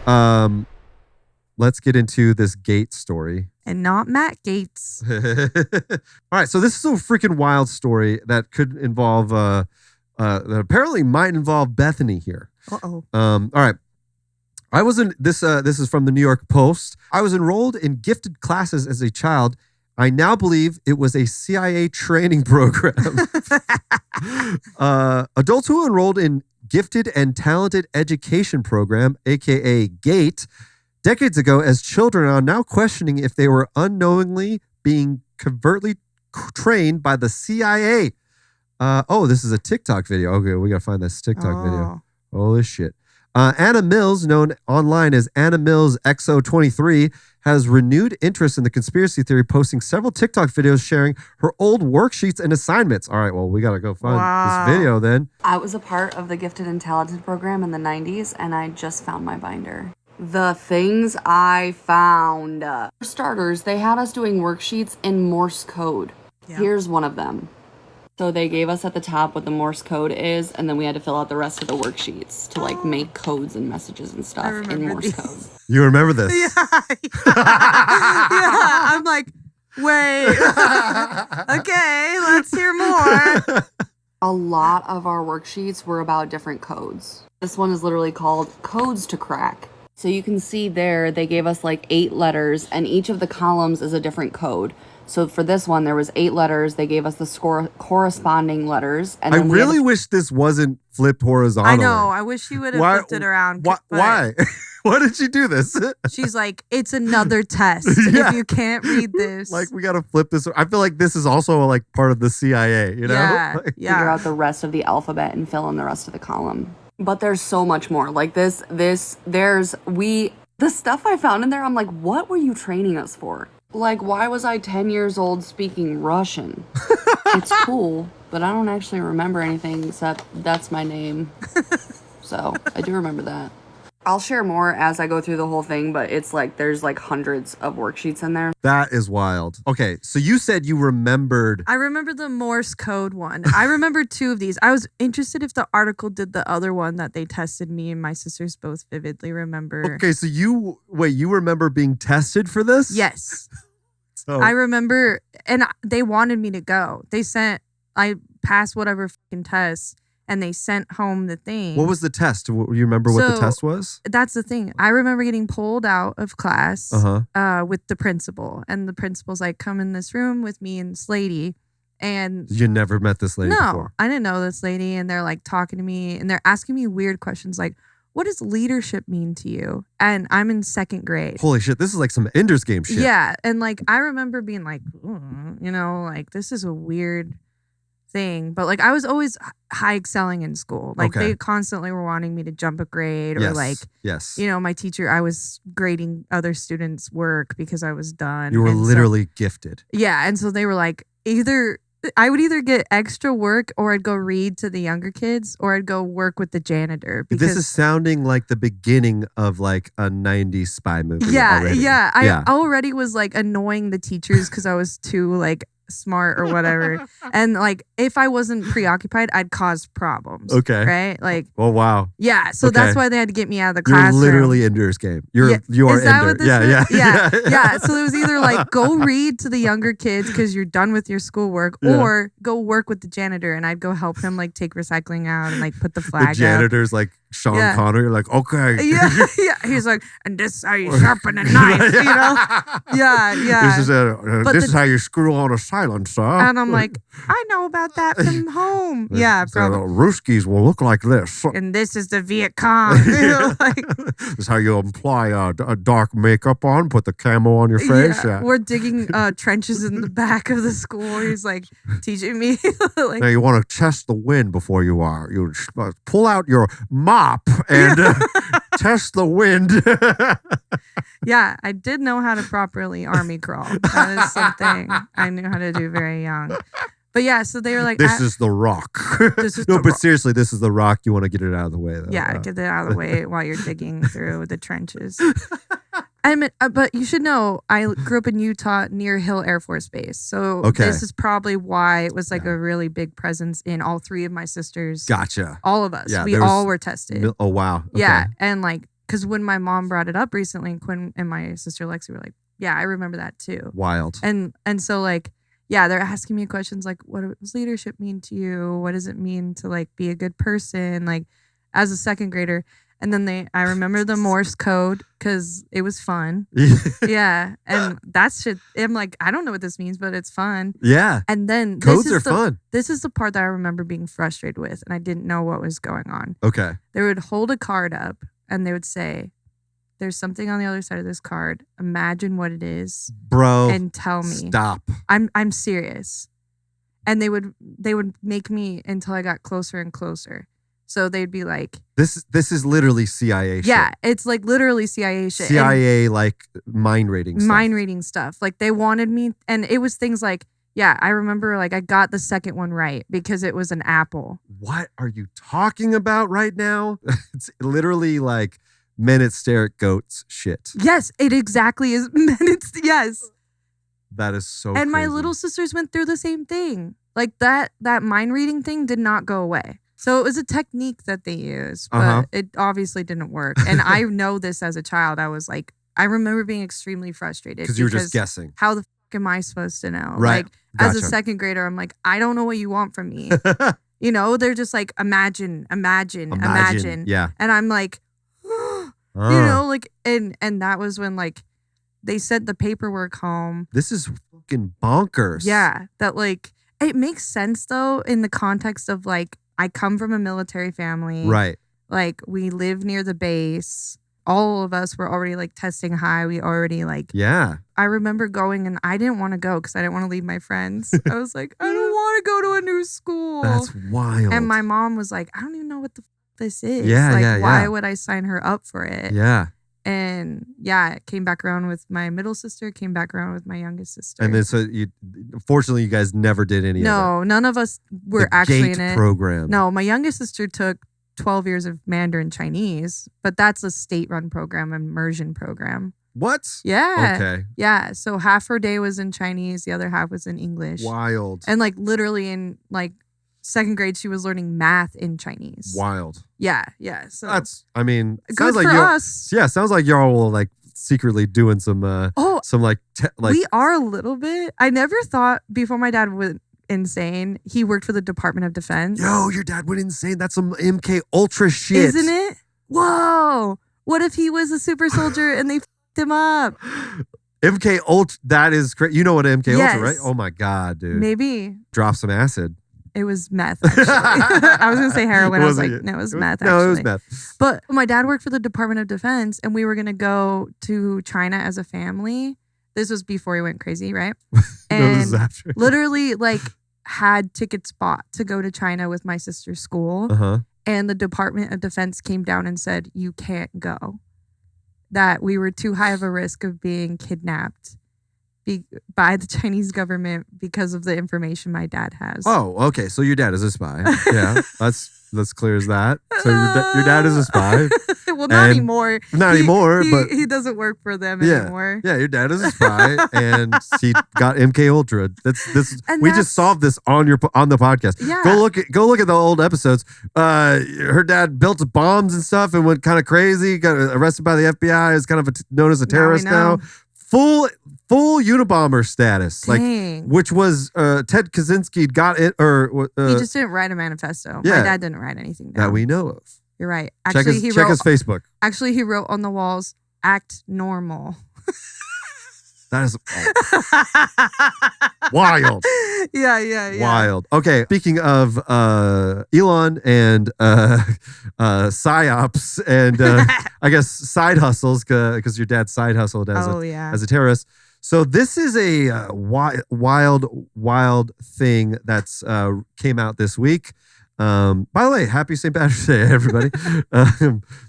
let's get into this Gates story. And not Matt Gates. All right, so this is a freaking wild story that could involve, that apparently might involve Bethany here. Uh-oh. All right. I was in this is from the New York Post. I was enrolled in gifted classes as a child. I now believe it was a CIA training program. Adults who enrolled in Gifted and Talented Education Program, aka GATE, decades ago as children are now questioning if they were unknowingly being covertly trained by the CIA. This is a TikTok video. Okay, we gotta find this TikTok video. Holy shit. Anna Mills, known online as Anna Mills XO23, has renewed interest in the conspiracy theory, posting several TikTok videos sharing her old worksheets and assignments. All right, well, we got to go find this video then. I was a part of the Gifted and Talented program in the 90s, and I just found my binder. The things I found. For starters, they had us doing worksheets in Morse code. Yeah. Here's one of them. So they gave us at the top what the Morse code is, and then we had to fill out the rest of the worksheets to like make codes and messages and stuff in Morse code. You remember this? Yeah. I'm like, wait. Okay, let's hear more. A lot of our worksheets were about different codes. This one is literally called Codes to Crack. So you can see there, they gave us like 8 letters, and each of the columns is a different code. So for this one, there was 8 letters. They gave us the corresponding letters. And I really wish this wasn't flipped horizontally. I know. I wish you would have flipped it around. Why? Why did she do this? She's like, it's another test. Yeah. If you can't read this. Like, we got to flip this. I feel like this is also like part of the CIA, you know? Yeah. Figure out the rest of the alphabet and fill in the rest of the column. But there's so much more. Like the stuff I found in there, I'm like, what were you training us for? Like, why was I 10 years old speaking Russian? It's cool, but I don't actually remember anything except that's my name. So I do remember that. I'll share more as I go through the whole thing, but it's like there's like hundreds of worksheets in there. That is wild. Okay, so you said you remembered. I remember the Morse code one. I remember 2 of these. I was interested if the article did the other one that they tested. Me and my sisters both vividly remember. Okay, so you remember being tested for this? Yes. So I remember, and they wanted me to go. I passed whatever fucking test. And they sent home the thing. What was the test? Do you remember what the test was? That's the thing. I remember getting pulled out of class with the principal. And the principal's like, come in this room with me and this lady. And you never met this lady before? No, I didn't know this lady. And they're like talking to me. And they're asking me weird questions like, what does leadership mean to you? And I'm in 2nd grade. Holy shit, this is like some Ender's Game shit. Yeah. And like, I remember being like, like this is a weird thing, but like I was always high excelling in school. Like they constantly were wanting me to jump a grade or my teacher, I was grading other students' work because I was done. You were literally gifted. Yeah. And so they were like, either I would either get extra work or I'd go read to the younger kids or I'd go work with the janitor. This is sounding like the beginning of like a 90s spy movie. Already. I already was like annoying the teachers because I was too like smart or whatever. And like if I wasn't preoccupied, I'd cause problems. Okay. Right? Like, oh wow. Yeah. So that's why they had to get me out of the You're classroom. literally Ender's Game. You are is that Ender. what this is? Yeah. So it was either like go read to the younger kids because you're done with your schoolwork, or go work with the janitor, and I'd go help him like take recycling out and like put the flag The janitor's like Sean Connery, like, okay. Yeah. He's like, and this is how you sharpen a knife, you know? Yeah. This is how you screw on a silencer. And I'm like, I know about that from home. Yeah, probably. Rooskies will look like this. And this is the Viet Cong. You know, like, this is how you apply a dark makeup on, put the camo on your face. Yeah. We're digging trenches in the back of the school. He's like teaching me. Now you want to test the wind before you pull out your mop and test the wind. Yeah, I did know how to properly army crawl. That is something I knew how to do very young. But yeah, so they were like, this is the rock. Seriously, this is the rock. You want to get it out of the way, though. Yeah, get it out of the way while you're digging through the trenches. But you should know, I grew up in Utah near Hill Air Force Base. So this is probably why it was like a really big presence in all three of my sisters. Gotcha. All of us. Yeah, we all were tested. Oh, wow. Okay. Yeah. And like, because when my mom brought it up recently, Quinn and my sister Lexi were like, yeah, I remember that too. Wild. And so like, yeah, they're asking me questions like, what does leadership mean to you? What does it mean to like be a good person? Like as a second grader. And then I remember the Morse code because it was fun. Yeah. And that shit, I'm like, I don't know what this means, but it's fun. Yeah. And then codes are fun. This is the part that I remember being frustrated with. And I didn't know what was going on. Okay. They would hold a card up and they would say, there's something on the other side of this card. Imagine what it is. Bro. And tell me. Stop. I'm serious. And they would make me until I got closer and closer. So they'd be like, This is literally CIA shit. Yeah, it's like literally CIA shit. CIA like mind reading stuff. Mind reading stuff. Like they wanted me, and it was things like, yeah, I remember like I got the second one right because it was an apple. What are you talking about right now? It's literally like men at stare at goats shit. Yes, it exactly is. Yes. That is so And crazy. my little sisters went through the same thing. Like that mind reading thing did not go away. So it was a technique that they used, but it obviously didn't work. And I know this as a child. I was like, I remember being extremely frustrated. Because you were just guessing. How the f am I supposed to know? Right. Like as a second grader, I'm like, I don't know what you want from me. You know, they're just like, imagine. Yeah. And I'm like, you know, like, and that was when like they sent the paperwork home. This is fucking bonkers. Yeah. That like, it makes sense though in the context of like, I come from a military family. Right. Like we live near the base. All of us were already like testing high. We already like. Yeah. I remember going and I didn't want to go because I didn't want to leave my friends. I was like, I don't want to go to a new school. That's wild. And my mom was like, I don't even know what the this is. Yeah, like, why would I sign her up for it? Yeah. And yeah, it came back around with my middle sister, came back around with my youngest sister. And then fortunately, you guys never did any of it. No, none of us were actually in it. Program. No, my youngest sister took 12 years of Mandarin Chinese, but that's a state-run program, immersion program. What? Yeah. Okay. Yeah. So half her day was in Chinese, the other half was in English. Wild. And like literally in like second grade, she was learning math in Chinese. Wild. Yeah. Yeah. So that's, I mean, good sounds for like us. Yeah. Sounds like y'all like secretly doing some like we are a little bit. I never thought before my dad went insane. He worked for the Department of Defense. Yo, your dad went insane. That's some MK Ultra shit. Isn't it? Whoa. What if he was a super soldier and they f***ed him up? MK Ultra, that is crazy. You know what MK Yes. Ultra, right? Oh my God, dude. Maybe. Drop some acid. It was meth, actually. I was going to say heroin. I was like, no, it was meth, actually. No, it was meth. But my dad worked for the Department of Defense, and we were going to go to China as a family. This was before he went crazy, right? And No, this is after. literally, like, had tickets bought to go to China with my sister's school. Uh-huh. And the Department of Defense came down and said, you can't go. That we were too high of a risk of being kidnapped. by the Chinese government because of the information my dad has. Oh, okay. So your dad is a spy. Yeah, that's clear as that. So your dad is a spy. Well, not anymore. Not anymore, but he doesn't work for them anymore. Yeah, your dad is a spy, and he got MK Ultra. We just solved this on the podcast. Yeah. Go look at the old episodes. Her dad built bombs and stuff and went kind of crazy. Got arrested by the FBI. Is kind of known as a terrorist now. Full Unabomber status, Dang. which was Ted Kaczynski got it, or he just didn't write a manifesto. Yeah, my dad didn't write anything down that we know of. You're right. Actually, check his Facebook. Actually, he wrote on the walls, "Act normal." That is wild. Yeah. Wild. Okay, speaking of Elon and psyops and I guess side hustles, because your dad side hustled as a terrorist. So this is a wild thing that's came out this week. By the way, happy St. Patrick's Day, everybody.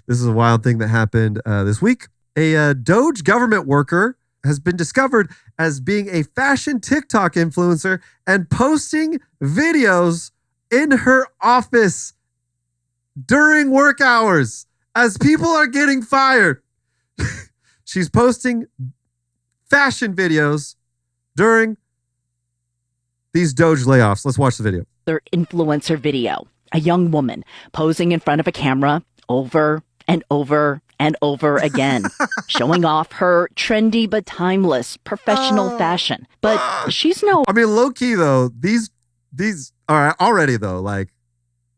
This is a wild thing that happened this week. A DOGE government worker has been discovered as being a fashion TikTok influencer and posting videos in her office during work hours as people are getting fired. She's posting fashion videos during these DOGE layoffs. Let's watch the video. Their influencer video. A young woman posing in front of a camera over and over and over again, showing off her trendy but timeless professional fashion. But she's no... I mean, low-key, though, these are already, though, like,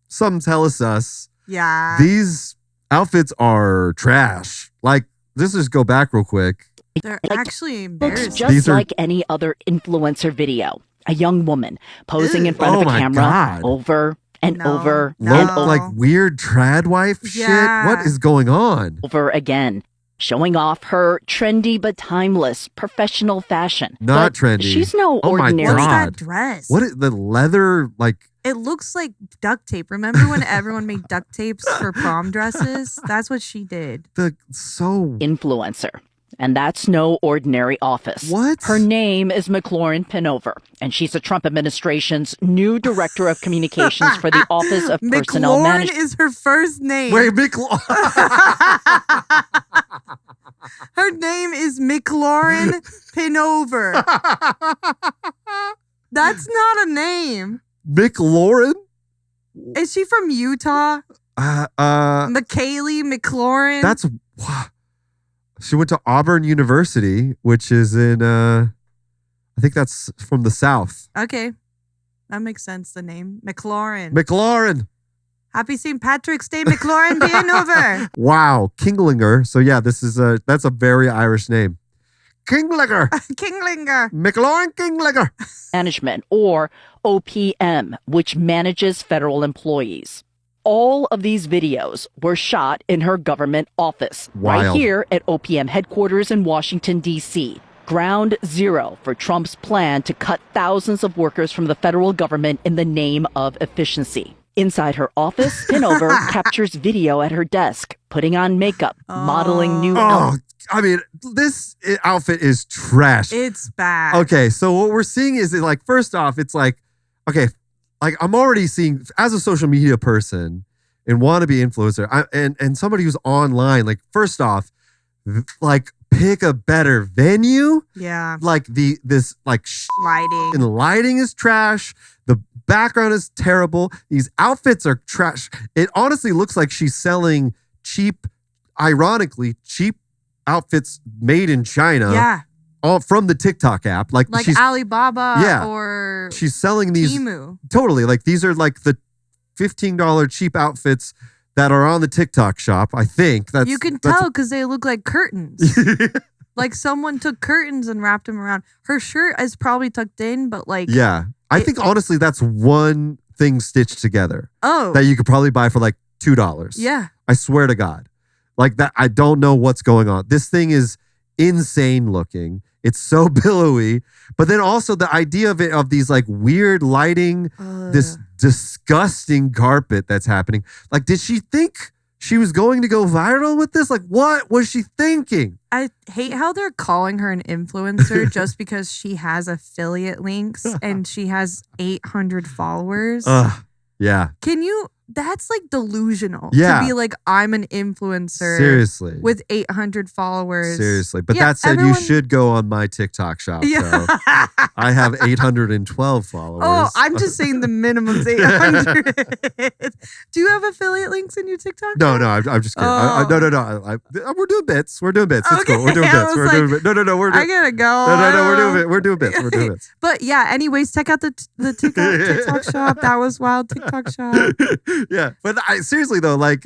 some tell us. Yeah. These outfits are trash. Like, let's just go back real quick. They're actually Looks embarrassing. just like any other influencer video. A young woman posing in front of a camera God. over and over No. and over. Like weird trad wife shit. What is going on? Over again, showing off her trendy but timeless professional fashion. Not But trendy. She's no Oh my ordinary. What's God. that dress? What is the leather like? It looks like duct tape. Remember when everyone made duct tapes for prom dresses? That's what she did. Influencer. And that's no ordinary office. What? Her name is McLaurine Pinover, and she's the Trump administration's new director of communications for the Office of Personnel McLaurine Management. is her first name. Wait, McLaurine. Her name is McLaurine Pinover. That's not a name. McLaurine? Is she from Utah? McKaylee McLaurine? That's she went to Auburn University, which is in I think that's from the South. Okay. That makes sense, the name. McLaurine. McLaurine. Happy St. Patrick's Day, McLaurine Pinover. Wow, Kinglinger. So yeah, that's a very Irish name. Kinglinger. Kinglinger. McLaurine Kinglinger. Management, or OPM, which manages federal employees. All of these videos were shot in her government office, right Wild. here at OPM headquarters in Washington, D.C. Ground zero for Trump's plan to cut thousands of workers from the federal government in the name of efficiency. Inside her office, Pinover captures video at her desk, putting on makeup, modeling new outfits. I mean, this outfit is trash. It's bad. Okay, so what we're seeing is like, first off, it's like, okay, like I'm already seeing as a social media person and wannabe influencer and somebody who's online, like first off, like pick a better venue. Yeah. Like this Lighting. and the lighting is trash. The background is terrible. These outfits are trash. It honestly looks like she's selling ironically cheap outfits made in China. Yeah. All from the TikTok app. Like she's Alibaba or she's selling these Temu. Totally. Like these are like the $15 cheap outfits that are on the TikTok shop. I think that's You can tell because they look like curtains. Like someone took curtains and wrapped them around. Her shirt is probably tucked in, but like yeah. I think honestly that's one thing stitched together. Oh. That you could probably buy for like $2. Yeah. I swear to God. Like that, I don't know what's going on. This thing is insane looking. It's so billowy. But then also the idea of these like weird lighting, this disgusting carpet that's happening. Like, did she think she was going to go viral with this? Like, what was she thinking? I hate how they're calling her an influencer just because she has affiliate links and she has 800 followers. Yeah. That's like delusional to be like, I'm an influencer. Seriously. With 800 followers. Seriously. But that said, you should go on my TikTok shop. Yeah. So I have 812 followers. Oh, I'm just saying the minimum's 800. Do you have affiliate links in your TikTok? No, I'm just kidding. No. We're doing bits. It's cool. We're doing bits. We're doing I gotta go. No, we're doing bits. But yeah, anyways, check out the TikTok shop. That was wild TikTok shop. Yeah, but seriously though, like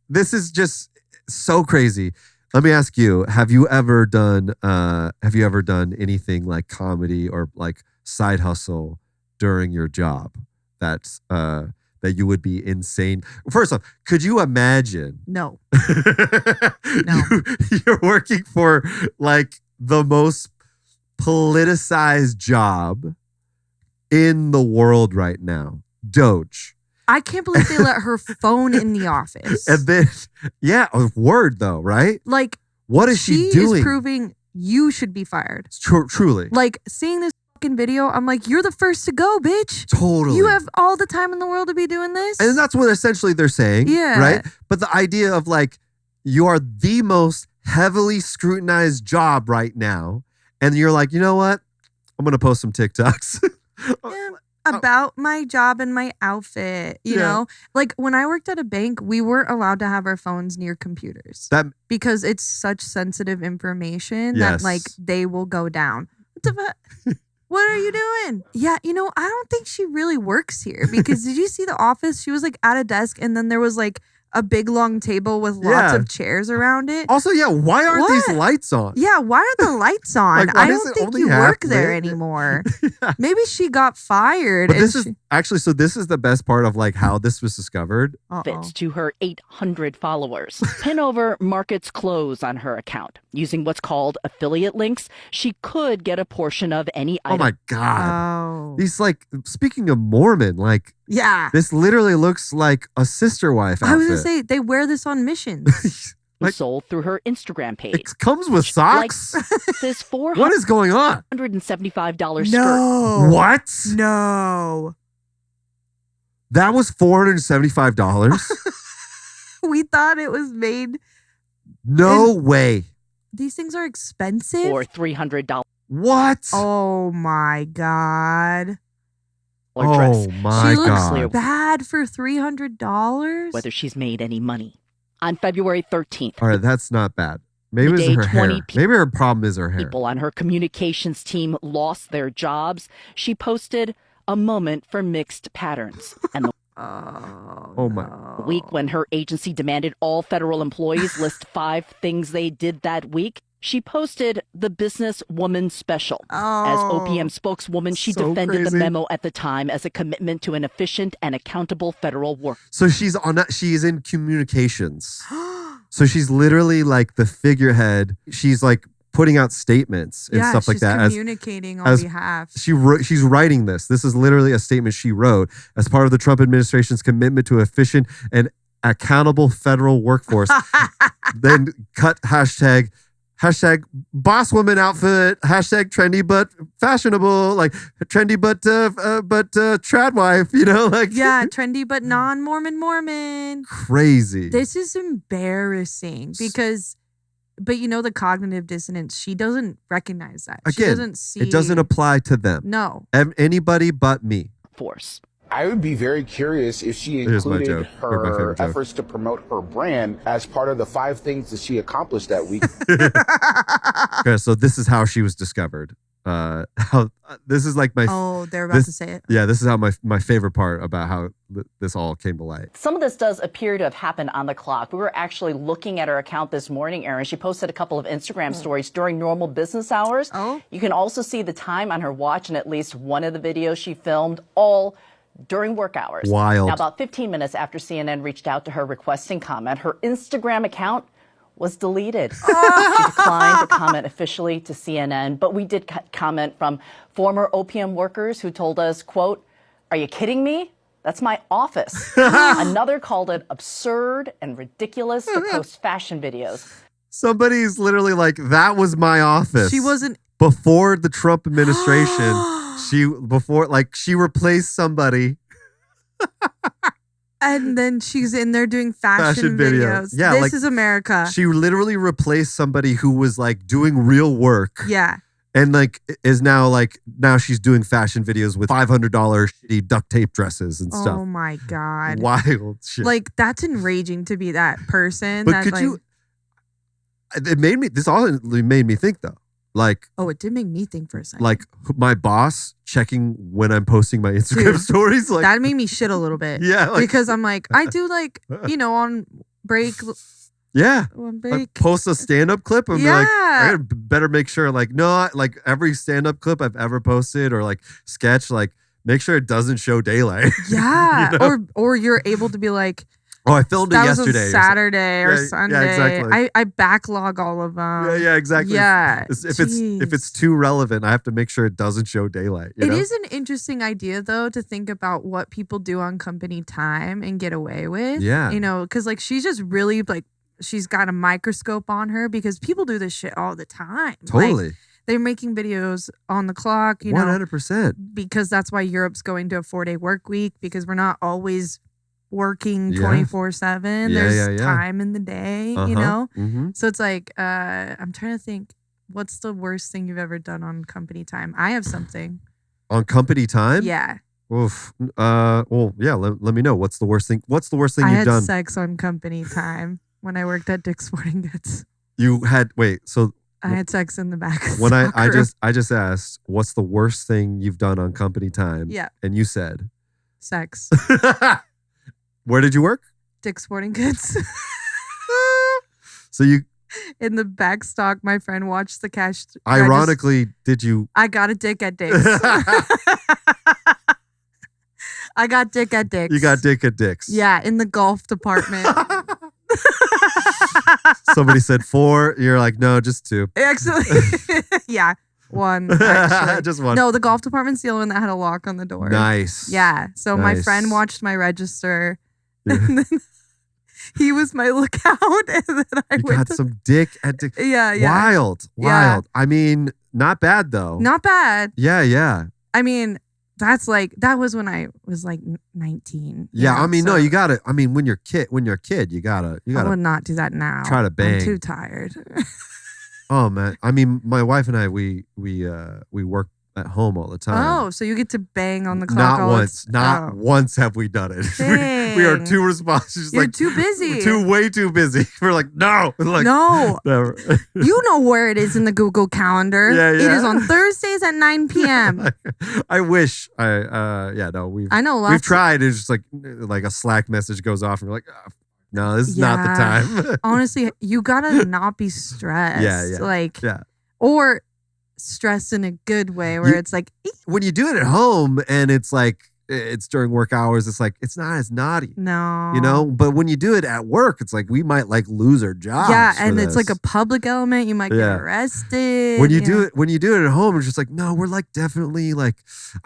this is just so crazy. Let me ask you: Have you ever done anything like comedy or like side hustle during your job that you would be insane? First off, could you imagine? No. You're working for like the most politicized job in the world right now, DOGE. I can't believe they let her phone in the office. And then, a word though, right? Like, what is she doing? She is proving you should be fired. Truly. Like, seeing this fucking video, I'm like, you're the first to go, bitch. Totally. You have all the time in the world to be doing this. And that's what essentially they're saying. Yeah. Right? But the idea of like, you are the most heavily scrutinized job right now. And you're like, you know what? I'm going to post some TikToks. Yeah. About my job and my outfit, you know? Like, when I worked at a bank, we weren't allowed to have our phones near computers. Because it's such sensitive information that, like, they will go down. What the fuck? What are you doing? Yeah, I don't think she really works here. Because did you see The Office? She was, like, at a desk, and then there was, like, a big long table with lots of chairs around it. Also, why aren't these lights on? Yeah, why are the lights on? Like, I don't think you work there anymore. Maybe she got fired. But this is actually, so this is the best part of like how this was discovered. Fits to her 800 followers. Pinover markets clothes on her account. Using what's called affiliate links, she could get a portion of any item. Oh my God. These like, speaking of Mormon, like, this literally looks like a sister wife outfit. I was going to say, they wear this on missions. Like, sold through her Instagram page. It comes with socks? Like this what is going on? $175 skirt. No. What? No. That was $475? We thought it was made. No way. These things are expensive? Or $300. What? Oh my God. Dress. Oh my God. She looks bad for $300? Whether she's made any money. On February 13th. All right, that's not bad. Maybe it's her hair. Maybe her problem is her hair. People on her communications team lost their jobs. She posted a moment for mixed patterns. And the week when her agency demanded all federal employees list 5 things they did that week, she posted the businesswoman special. As OPM spokeswoman, she defended the memo at the time as a commitment to an efficient and accountable federal work. So she's in communications. So she's literally like the figurehead. She's like putting out statements and stuff like that. Communicating on behalf. She's writing this. This is literally a statement she wrote as part of the Trump administration's commitment to efficient and accountable federal workforce. Then cut hashtag boss woman outfit, hashtag trendy but fashionable, like trendy but trad wife, like trendy but non-Mormon. Crazy. This is embarrassing because, but the cognitive dissonance, she doesn't recognize that. Again, she doesn't see. It doesn't apply to them. No. Anybody but me. Force. I would be very curious if she included her efforts to promote her brand as part of the 5 things that she accomplished that week. Okay, so this is how she was discovered. This is like my... Oh, they're about to say it. Yeah, this is how my favorite part about how this all came to light. Some of this does appear to have happened on the clock. We were actually looking at her account this morning, Erin. She posted a couple of Instagram stories during normal business hours. Oh. You can also see the time on her watch in at least one of the videos she filmed, all during work hours. Wild. Now, about 15 minutes after CNN reached out to her requesting comment, her Instagram account was deleted. She declined to comment officially to CNN, but we did comment from former OPM workers who told us, quote, "Are you kidding me? That's my office. Another called it absurd and ridiculous to post fashion videos. Somebody's literally like, that was my office. She wasn't before the Trump administration. she replaced somebody. And then she's in there doing fashion videos. Yeah, this is America. She literally replaced somebody who was like doing real work. Yeah. And like is now she's doing fashion videos with $500 shitty duct tape dresses and stuff. Oh my God. Wild shit. Like that's enraging to be that person. But that, could you this all made me think though. Like, oh, it did make me think for a second. Like my boss checking when I'm posting my Instagram stories. Like that made me shit a little bit. Yeah. Because I'm like, I do like, on break. Yeah. On break. Like post a stand-up clip and be like, I gotta better make sure like, no, like every stand-up clip I've ever posted or like sketch, like make sure it doesn't show daylight. Yeah. Or you're able to be like, oh, I filmed it yesterday. That was Saturday or Sunday. Yeah, exactly. I backlog all of them. Yeah, exactly. Yeah. If it's too relevant, I have to make sure it doesn't show daylight. It is an interesting idea though to think about what people do on company time and get away with. Yeah. Because like she's just really like she's got a microscope on her because people do this shit all the time. Totally. Like, they're making videos on the clock, 100%. Because that's why Europe's going to a 4-day work week because we're not always working 24/7. There's time in the day, Mm-hmm. So it's like I'm trying to think, what's the worst thing you've ever done on company time? I have something on company time. Yeah. Oof. Well, yeah. Let me know. What's the worst thing you've done? I had sex on company time when I worked at Dick's Sporting Goods. You had so I had sex in the back. When I just asked, what's the worst thing you've done on company time? Yeah. And you said sex. Where did you work? Dick's Sporting Goods. So you in the back stock, my friend watched the cash. Ironically, did you? I got a dick at Dick's. I got dick at Dick's. You got dick at Dick's. Yeah, in the golf department. Somebody said 4. You're like, no, just 2. Actually, yeah. 1, actually. Just 1. No, the golf department's the only one that had a lock on the door. Nice. Yeah. So my friend watched my register. And then he was my lookout. And then I got some dick at Dick. Yeah. Wild. Yeah. I mean, not bad though. Not bad. Yeah. I mean, that was when I was like 19. Yeah, I mean, no, you gotta. I mean, when you're a kid, you gotta. I would not do that now. Try to bang. I'm too tired. Oh man, I mean, my wife and I, we work at home all the time. Oh, so you get to bang on the clock? Not once have we done it. We are too responsive. You're too busy. Way too busy. We're like, no. Like, no. Never. You know where it is in the Google Calendar. Yeah. It is on Thursdays at 9 p.m. I wish. We've tried. It's just like a Slack message goes off and we're like, oh, no, this is not the time. Honestly, you gotta not be stressed. Or stressed in a good way where it's like when you do it at home and it's like it's during work hours, it's like it's not as naughty. No. But when you do it at work, it's like we might like lose our jobs. Yeah, and it's like a public element. You might get arrested. When you do it at home, it's just like, no, we're like definitely like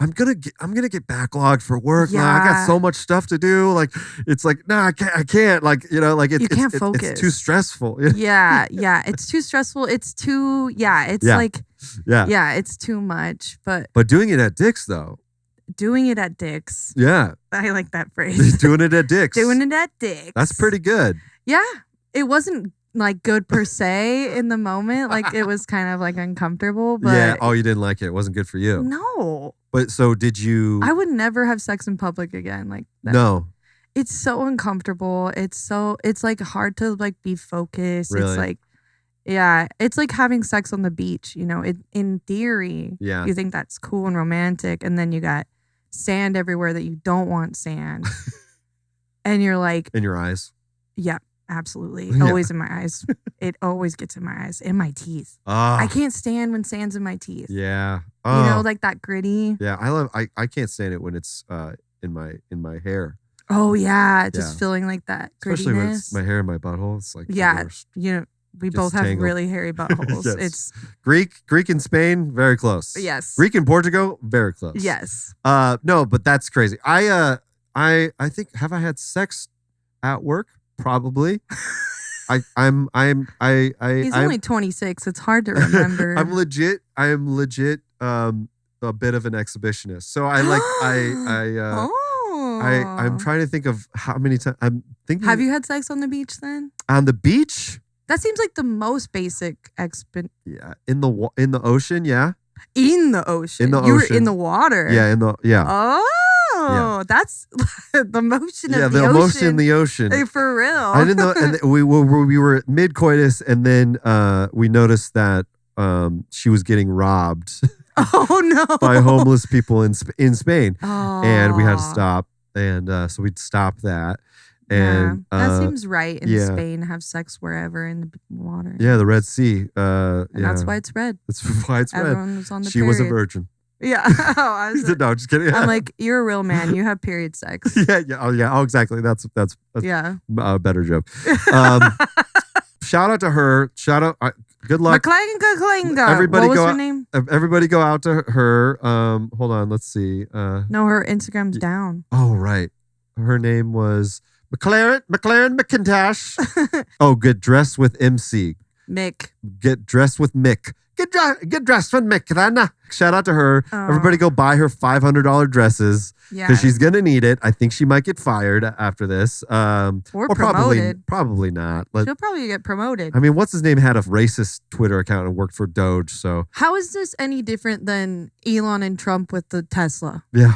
I'm gonna get backlogged for work. Yeah. Now I got so much stuff to do. Like it's like, no, I can't. Like, like you can't focus. It's too stressful. Yeah, it's too stressful. It's too it's too much. But doing it at Dick's though. Doing it at Dick's. Yeah. I like that phrase. Doing it at Dick's. Doing it at Dick's. That's pretty good. Yeah. It wasn't like good per se in the moment. Like it was kind of like uncomfortable. But yeah. Oh, you didn't like it. It wasn't good for you. No. But so did you? I would never have sex in public again. Like that. No. It's so uncomfortable. It's like hard to like be focused. Really? It's like, yeah, it's like having sex on the beach. In theory, you think that's cool and romantic, and then you got sand everywhere that you don't want sand, and you're like, in your eyes. Yeah, absolutely. Always in my eyes. It always gets in my eyes, in my teeth. I can't stand when sand's in my teeth. Yeah, like that gritty. Yeah, I can't stand it when it's in my hair. Oh yeah, just feeling like that grittiness. Especially when it's my hair in my butthole. It's like the worst. We both have really hairy buttholes. Yes. It's Greek in Spain, very close. Yes. Greek in Portugal, very close. Yes. No, but that's crazy. I I think, have I had sex at work? Probably. He's only 26. It's hard to remember. I am legit a bit of an exhibitionist. So I'm trying to think of how many times I'm thinking. Have you had sex on the beach then? On the beach? That seems like the most basic Yeah, in the ocean, yeah. In the ocean. You were in the water. Yeah, Oh, that's the motion of the ocean. Yeah, the emotion in the ocean. Hey, for real. I didn't know. And we were mid coitus, and then we noticed that she was getting robbed. Oh no! By homeless people in Spain, oh. And we had to stop, and so we'd stop that. And that seems right in Spain. Have sex wherever in the water. Yeah, the Red Sea. And that's why it's red. That's why it's Everyone red. Was on the she period. Was a virgin. Yeah. No, just kidding. I'm like, you're a real man. You have period sex. Oh, exactly. That's a better joke. Shout out to her. Shout out. Good luck. Everybody what was her name? Everybody go out to her. Hold on. Let's see. No, her Instagram's down. Oh, right. Her name was McLaurine McIntosh. Oh, get dressed with MC. Mick. Get dressed with Mick. Get dressed with Mick. Then. Shout out to her. Oh. Everybody go buy her $500 dresses because she's going to need it. I think she might get fired after this. Or promoted. Probably not. She'll probably get promoted. I mean, what's his name had a racist Twitter account and worked for DOGE. So how is this any different than Elon and Trump with the Tesla? Yeah.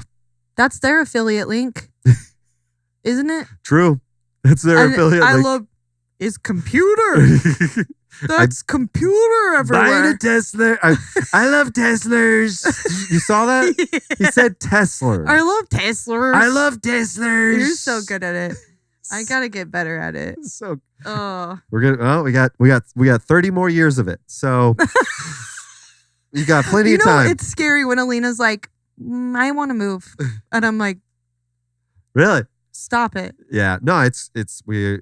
That's their affiliate link. Isn't it? True. It's their affiliate link. It's computer. That's computer everywhere. Buying a Tesla. I love Teslas. You saw that? Yeah. He said Tesla. I love Teslas. I love Teslas. You're so good at it. I gotta get better at it. So we're gonna. Oh, we got 30 more years of it. So you got plenty of time. It's scary when Alina's like, I want to move, and I'm like, really? Stop it. Yeah, no, it's we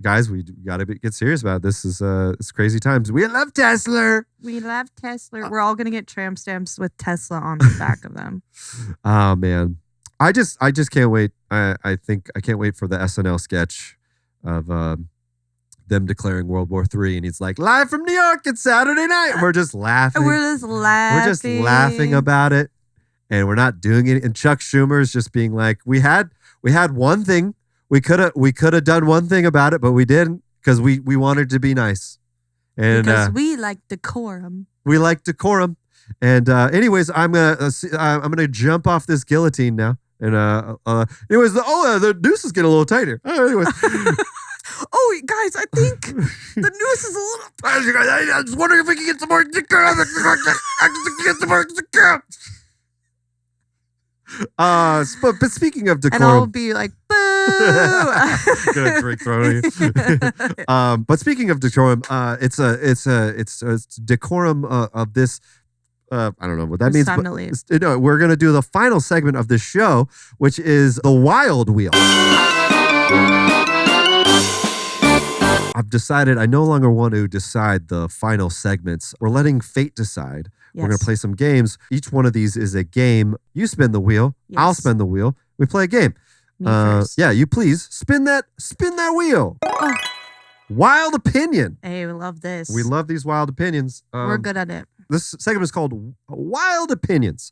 guys, we gotta get serious about it. This is it's crazy times. We love Tesla. We love Tesla. We're all gonna get tramp stamps with Tesla on the back of them. Oh man, I just can't wait. I think I can't wait for the SNL sketch of them declaring World War III, and he's like, live from New York. It's Saturday night. And we're just laughing. We're just laughing about it, and we're not doing it. And Chuck Schumer's just being like, we had one thing. We could have done one thing about it, but we didn't because we wanted to be nice. And because we like decorum. We like decorum. And anyways, I'm gonna jump off this guillotine now. And anyways, the noose is getting a little tighter. Anyways. Oh, guys, I think the noose is a little. I was wondering if we can get some more decorum. But speaking of decorum, and I'll be like, boo. Gonna drink throwing you. But speaking of decorum, it's decorum of this. I don't know what that means. But, no, we're gonna do the final segment of this show, which is the Wild Wheel. I've decided I no longer want to decide the final segments. We're letting fate decide. Yes. We're going to play some games. Each one of these is a game. You spin the wheel. Yes. I'll spin the wheel. We play a game. Me first. Yeah, you please spin that wheel. Oh. Wild opinion. Hey, we love this. We love these wild opinions. We're good at it. This segment is called Wild Opinions.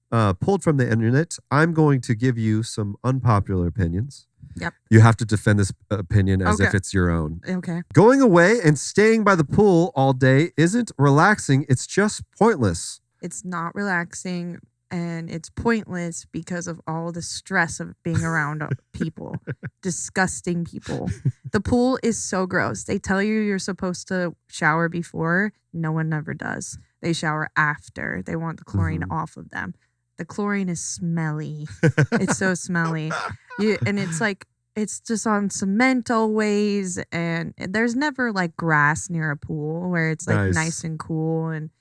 Pulled from the internet. I'm going to give you some unpopular opinions. Yep. You have to defend this opinion as if it's your own. Okay. Going away and staying by the pool all day isn't relaxing. It's just pointless. It's not relaxing and it's pointless because of all the stress of being around people. Disgusting people. The pool is so gross. They tell you you're supposed to shower before. No one ever does. They shower after. They want the chlorine off of them. The chlorine is smelly. It's so smelly. And it's like, it's just on cement always. And there's never like grass near a pool where it's like nice and cool. And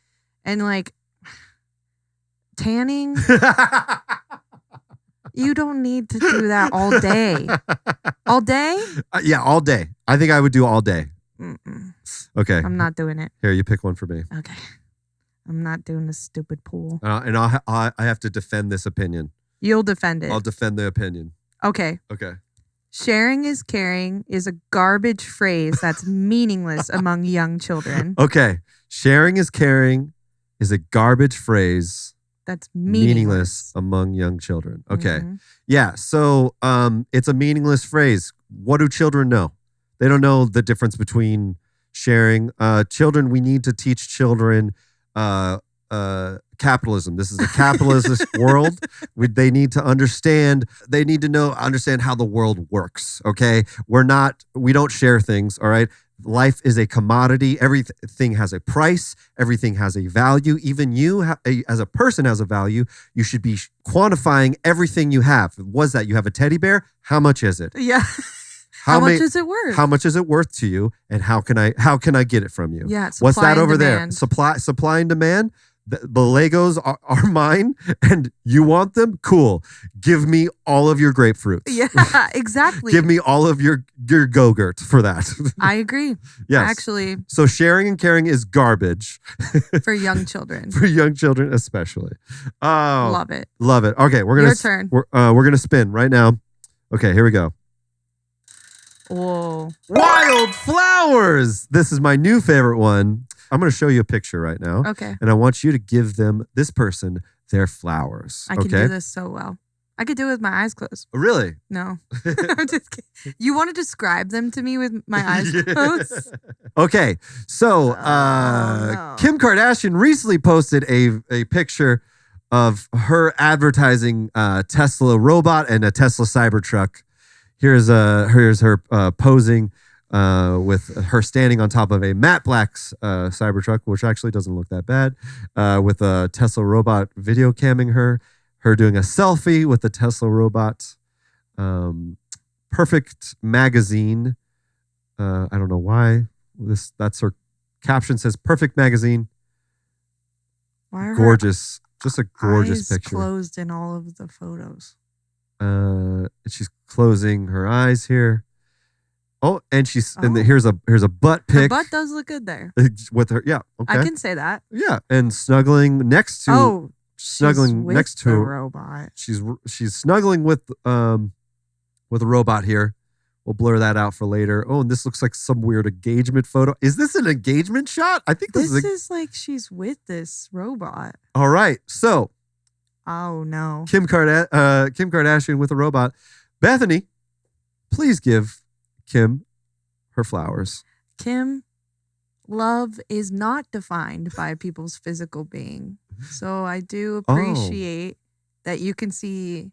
like tanning, you don't need to do that all day. All day? Yeah, all day. I think I would do all day. Mm-mm. Okay. I'm not doing it. Here, you pick one for me. Okay. I'm not doing this stupid pool. And I have to defend this opinion. You'll defend it. I'll defend the opinion. Okay. Okay. Sharing is caring is a garbage phrase that's meaningless among young children. Okay. Sharing is caring is a garbage phrase that's meaningless among young children. Okay. Mm-hmm. Yeah. So it's a meaningless phrase. What do children know? They don't know the difference between sharing. Children, we need to teach children capitalism. This is a capitalist world. They need to understand. They need to understand how the world works. Okay. We don't share things. All right. Life is a commodity. Everything has a price. Everything has a value. Even you, as a person, has a value. You should be quantifying everything you have. Was that you have a teddy bear? How much is it? Yeah. How much is it worth? How much is it worth to you? And how can I get it from you? Yeah. What's that over there? Supply and demand. The Legos are mine and you want them? Cool. Give me all of your grapefruits. Yeah, exactly. Give me all of your Go-Gurt for that. I agree. Yes. Actually. So sharing and caring is garbage. For young children. For young children especially. Oh, love it. Love it. Okay, Your turn. We're going to spin right now. Okay, here we go. Whoa. Wildflowers. This is my new favorite one. I'm going to show you a picture right now. Okay. And I want you to give this person their flowers. I can do this so well. I could do it with my eyes closed. Really? No. I'm just kidding. You want to describe them to me with my eyes closed? Okay. So no. Kim Kardashian recently posted a picture of her advertising Tesla robot and a Tesla Cybertruck. Here's her posing with her standing on top of a matte black Cybertruck, which actually doesn't look that bad, with a Tesla robot video camming her doing a selfie with the Tesla robot. Perfect magazine. I don't know why that's her caption says perfect magazine. Why are gorgeous, just a gorgeous eyes picture. Closed in all of the photos. She's closing her eyes here. Oh, and here's a butt pic. Her butt does look good there. With her, yeah. Okay. I can say that. Yeah, and snuggling next to next to a robot. She's snuggling with a robot here. We'll blur that out for later. Oh, and this looks like some weird engagement photo. Is this an engagement shot? I think this is like she's with this robot. All right, so. Oh no. Kim Kardashian with a robot. Bethany, please give Kim her flowers. Kim, love is not defined by people's physical being. So I do appreciate that you can see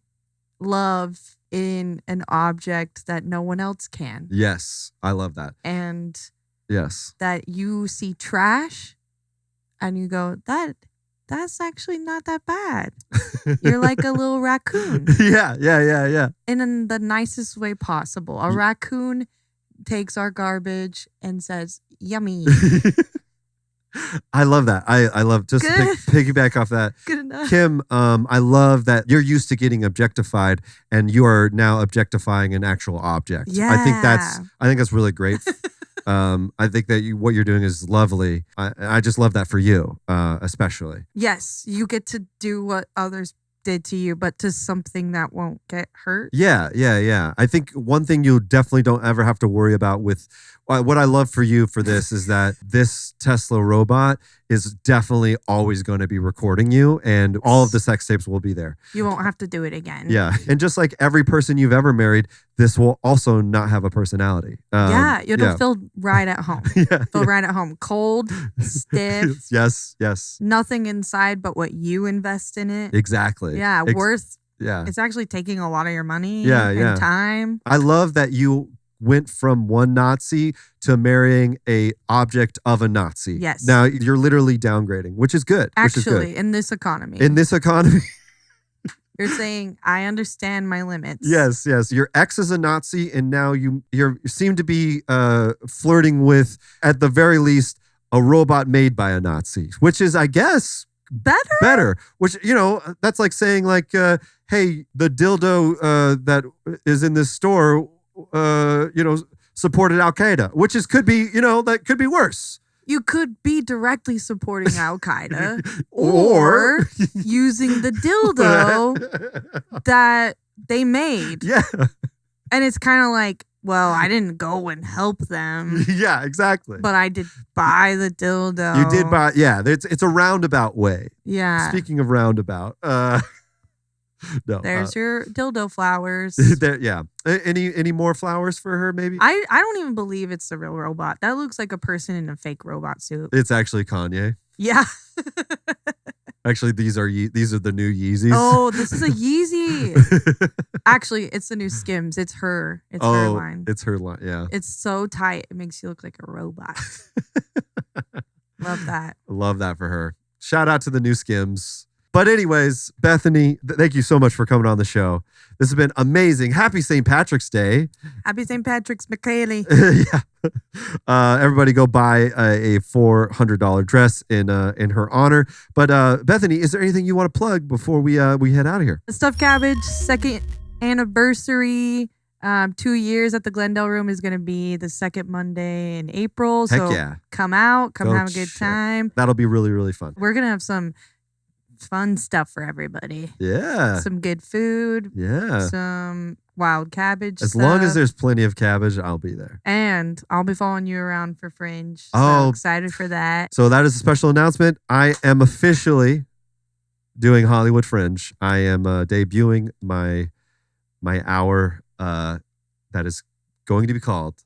love in an object that no one else can. Yes, I love that. And yes, that you see trash and you go, that's actually not that bad. You're like a little raccoon. Yeah. And in the nicest way possible. A raccoon takes our garbage and says, yummy. I love that. I love just to piggyback off that. Good enough. Kim, I love that you're used to getting objectified and you are now objectifying an actual object. Yeah. I think that's really great. I think that what you're doing is lovely. I just love that for you, especially. Yes, you get to do what others did to you, but to something that won't get hurt. Yeah. I think one thing you definitely don't ever have to worry about with what I love for you for this is that this Tesla robot is definitely always going to be recording you and all of the sex tapes will be there. You won't have to do it again. Yeah. And just like every person you've ever married, this will also not have a personality. It'll feel right at home. Feel right at home. Cold, stiff. Yes. Nothing inside but what you invest in it. Exactly. Yeah, worth. Yeah. It's actually taking a lot of your money and time. I love that you went from one Nazi to marrying a object of a Nazi. Yes. Now you're literally downgrading, which is good. Actually, in this economy. You're saying, I understand my limits. Yes. Your ex is a Nazi, and now you seem to be flirting with, at the very least, a robot made by a Nazi, which is, I guess, better. Which, that's like saying, like, hey, the dildo that is in this store, supported Al-Qaeda, which could be, that could be worse. You could be directly supporting Al-Qaeda or using the dildo that they made. Yeah. And it's kind of like, well, I didn't go and help them. Yeah, exactly. But I did buy the dildo. You did buy, yeah. It's a roundabout way. Yeah. Speaking of roundabout, no. There's your dildo flowers. Yeah. Any more flowers for her, maybe? I don't even believe it's the real robot. That looks like a person in a fake robot suit. It's actually Kanye. Yeah. Actually, these are the new Yeezys. Oh, this is a Yeezy. Actually, it's the new Skims. It's her. It's her line. It's her line. Yeah. It's so tight. It makes you look like a robot. Love that. Love that for her. Shout out to the new Skims. But anyways, Bethany, thank you so much for coming on the show. This has been amazing. Happy St. Patrick's Day. Happy St. Patrick's, McKaylee. Yeah. Everybody go buy a $400 dress in her honor. But Bethany, is there anything you want to plug before we head out of here? The Stuffed Cabbage 2nd anniversary. 2 years at the Glendale Room is going to be the second Monday in April. Heck so yeah. Come out. Come have a good time. That'll be really, really fun. We're going to have some fun stuff for everybody. Yeah. Some good food. Yeah. Some wild cabbage As stuff. long as there's plenty of cabbage, I'll be there. And I'll be following you around for Fringe. So Oh. excited for that. So that is a special announcement. I am officially doing Hollywood Fringe. I am debuting my hour that is going to be called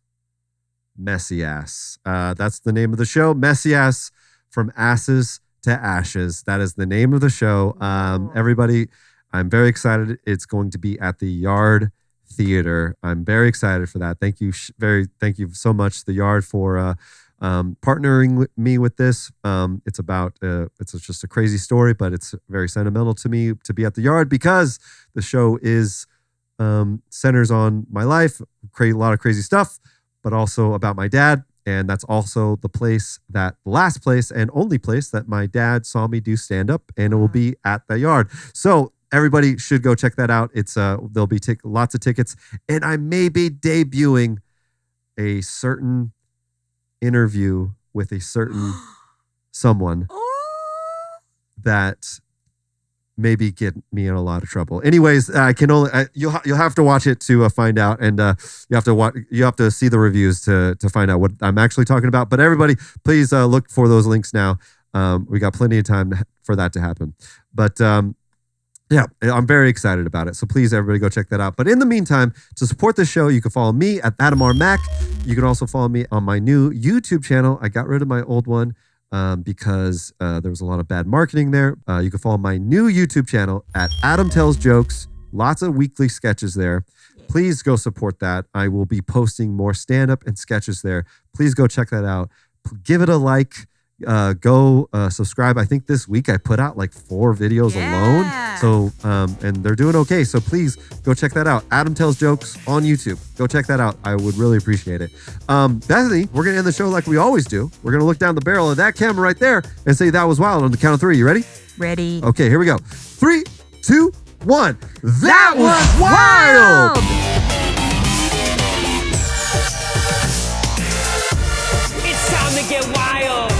Messy Ass. That's the name of the show. Messy Ass, from asses to ashes. That is the name of the show. Everybody, I'm very excited. It's going to be at the Yard Theater. I'm very excited for that. Thank you so much, the Yard, for partnering with me with this. It's just a crazy story, but it's very sentimental to me to be at the Yard because the show is centers on my life, create a lot of crazy stuff, but also about my dad. And that's also the last place and only place that my dad saw me do stand-up, and it will be at the Yard. So everybody should go check that out. It's there'll be lots of tickets, and I may be debuting a certain interview with a certain someone that maybe get me in a lot of trouble. Anyways, I can only you'll have to watch it to find out, and you have to see the reviews to find out what I'm actually talking about. But everybody, please look for those links now. We got plenty of time for that to happen. But yeah, I'm very excited about it. So please, everybody, go check that out. But in the meantime, to support the show, you can follow me at Adam R. Mac. You can also follow me on my new YouTube channel. I got rid of my old one because there was a lot of bad marketing there. You can follow my new YouTube channel at Adam Tells Jokes. Lots of weekly sketches there. Please go support that. I will be posting more stand-up and sketches there. Please go check that out. Give it a like. Go subscribe. I think this week I put out like 4 videos alone. So, and they're doing okay. So please go check that out. Adam Tells Jokes on YouTube. Go check that out. I would really appreciate it. Bethany, we're going to end the show like we always do. We're going to look down the barrel of that camera right there and say that was wild on the count of 3. You ready? Ready. Okay, here we go. 3, 2, 1. That was wild! It's time to get wild.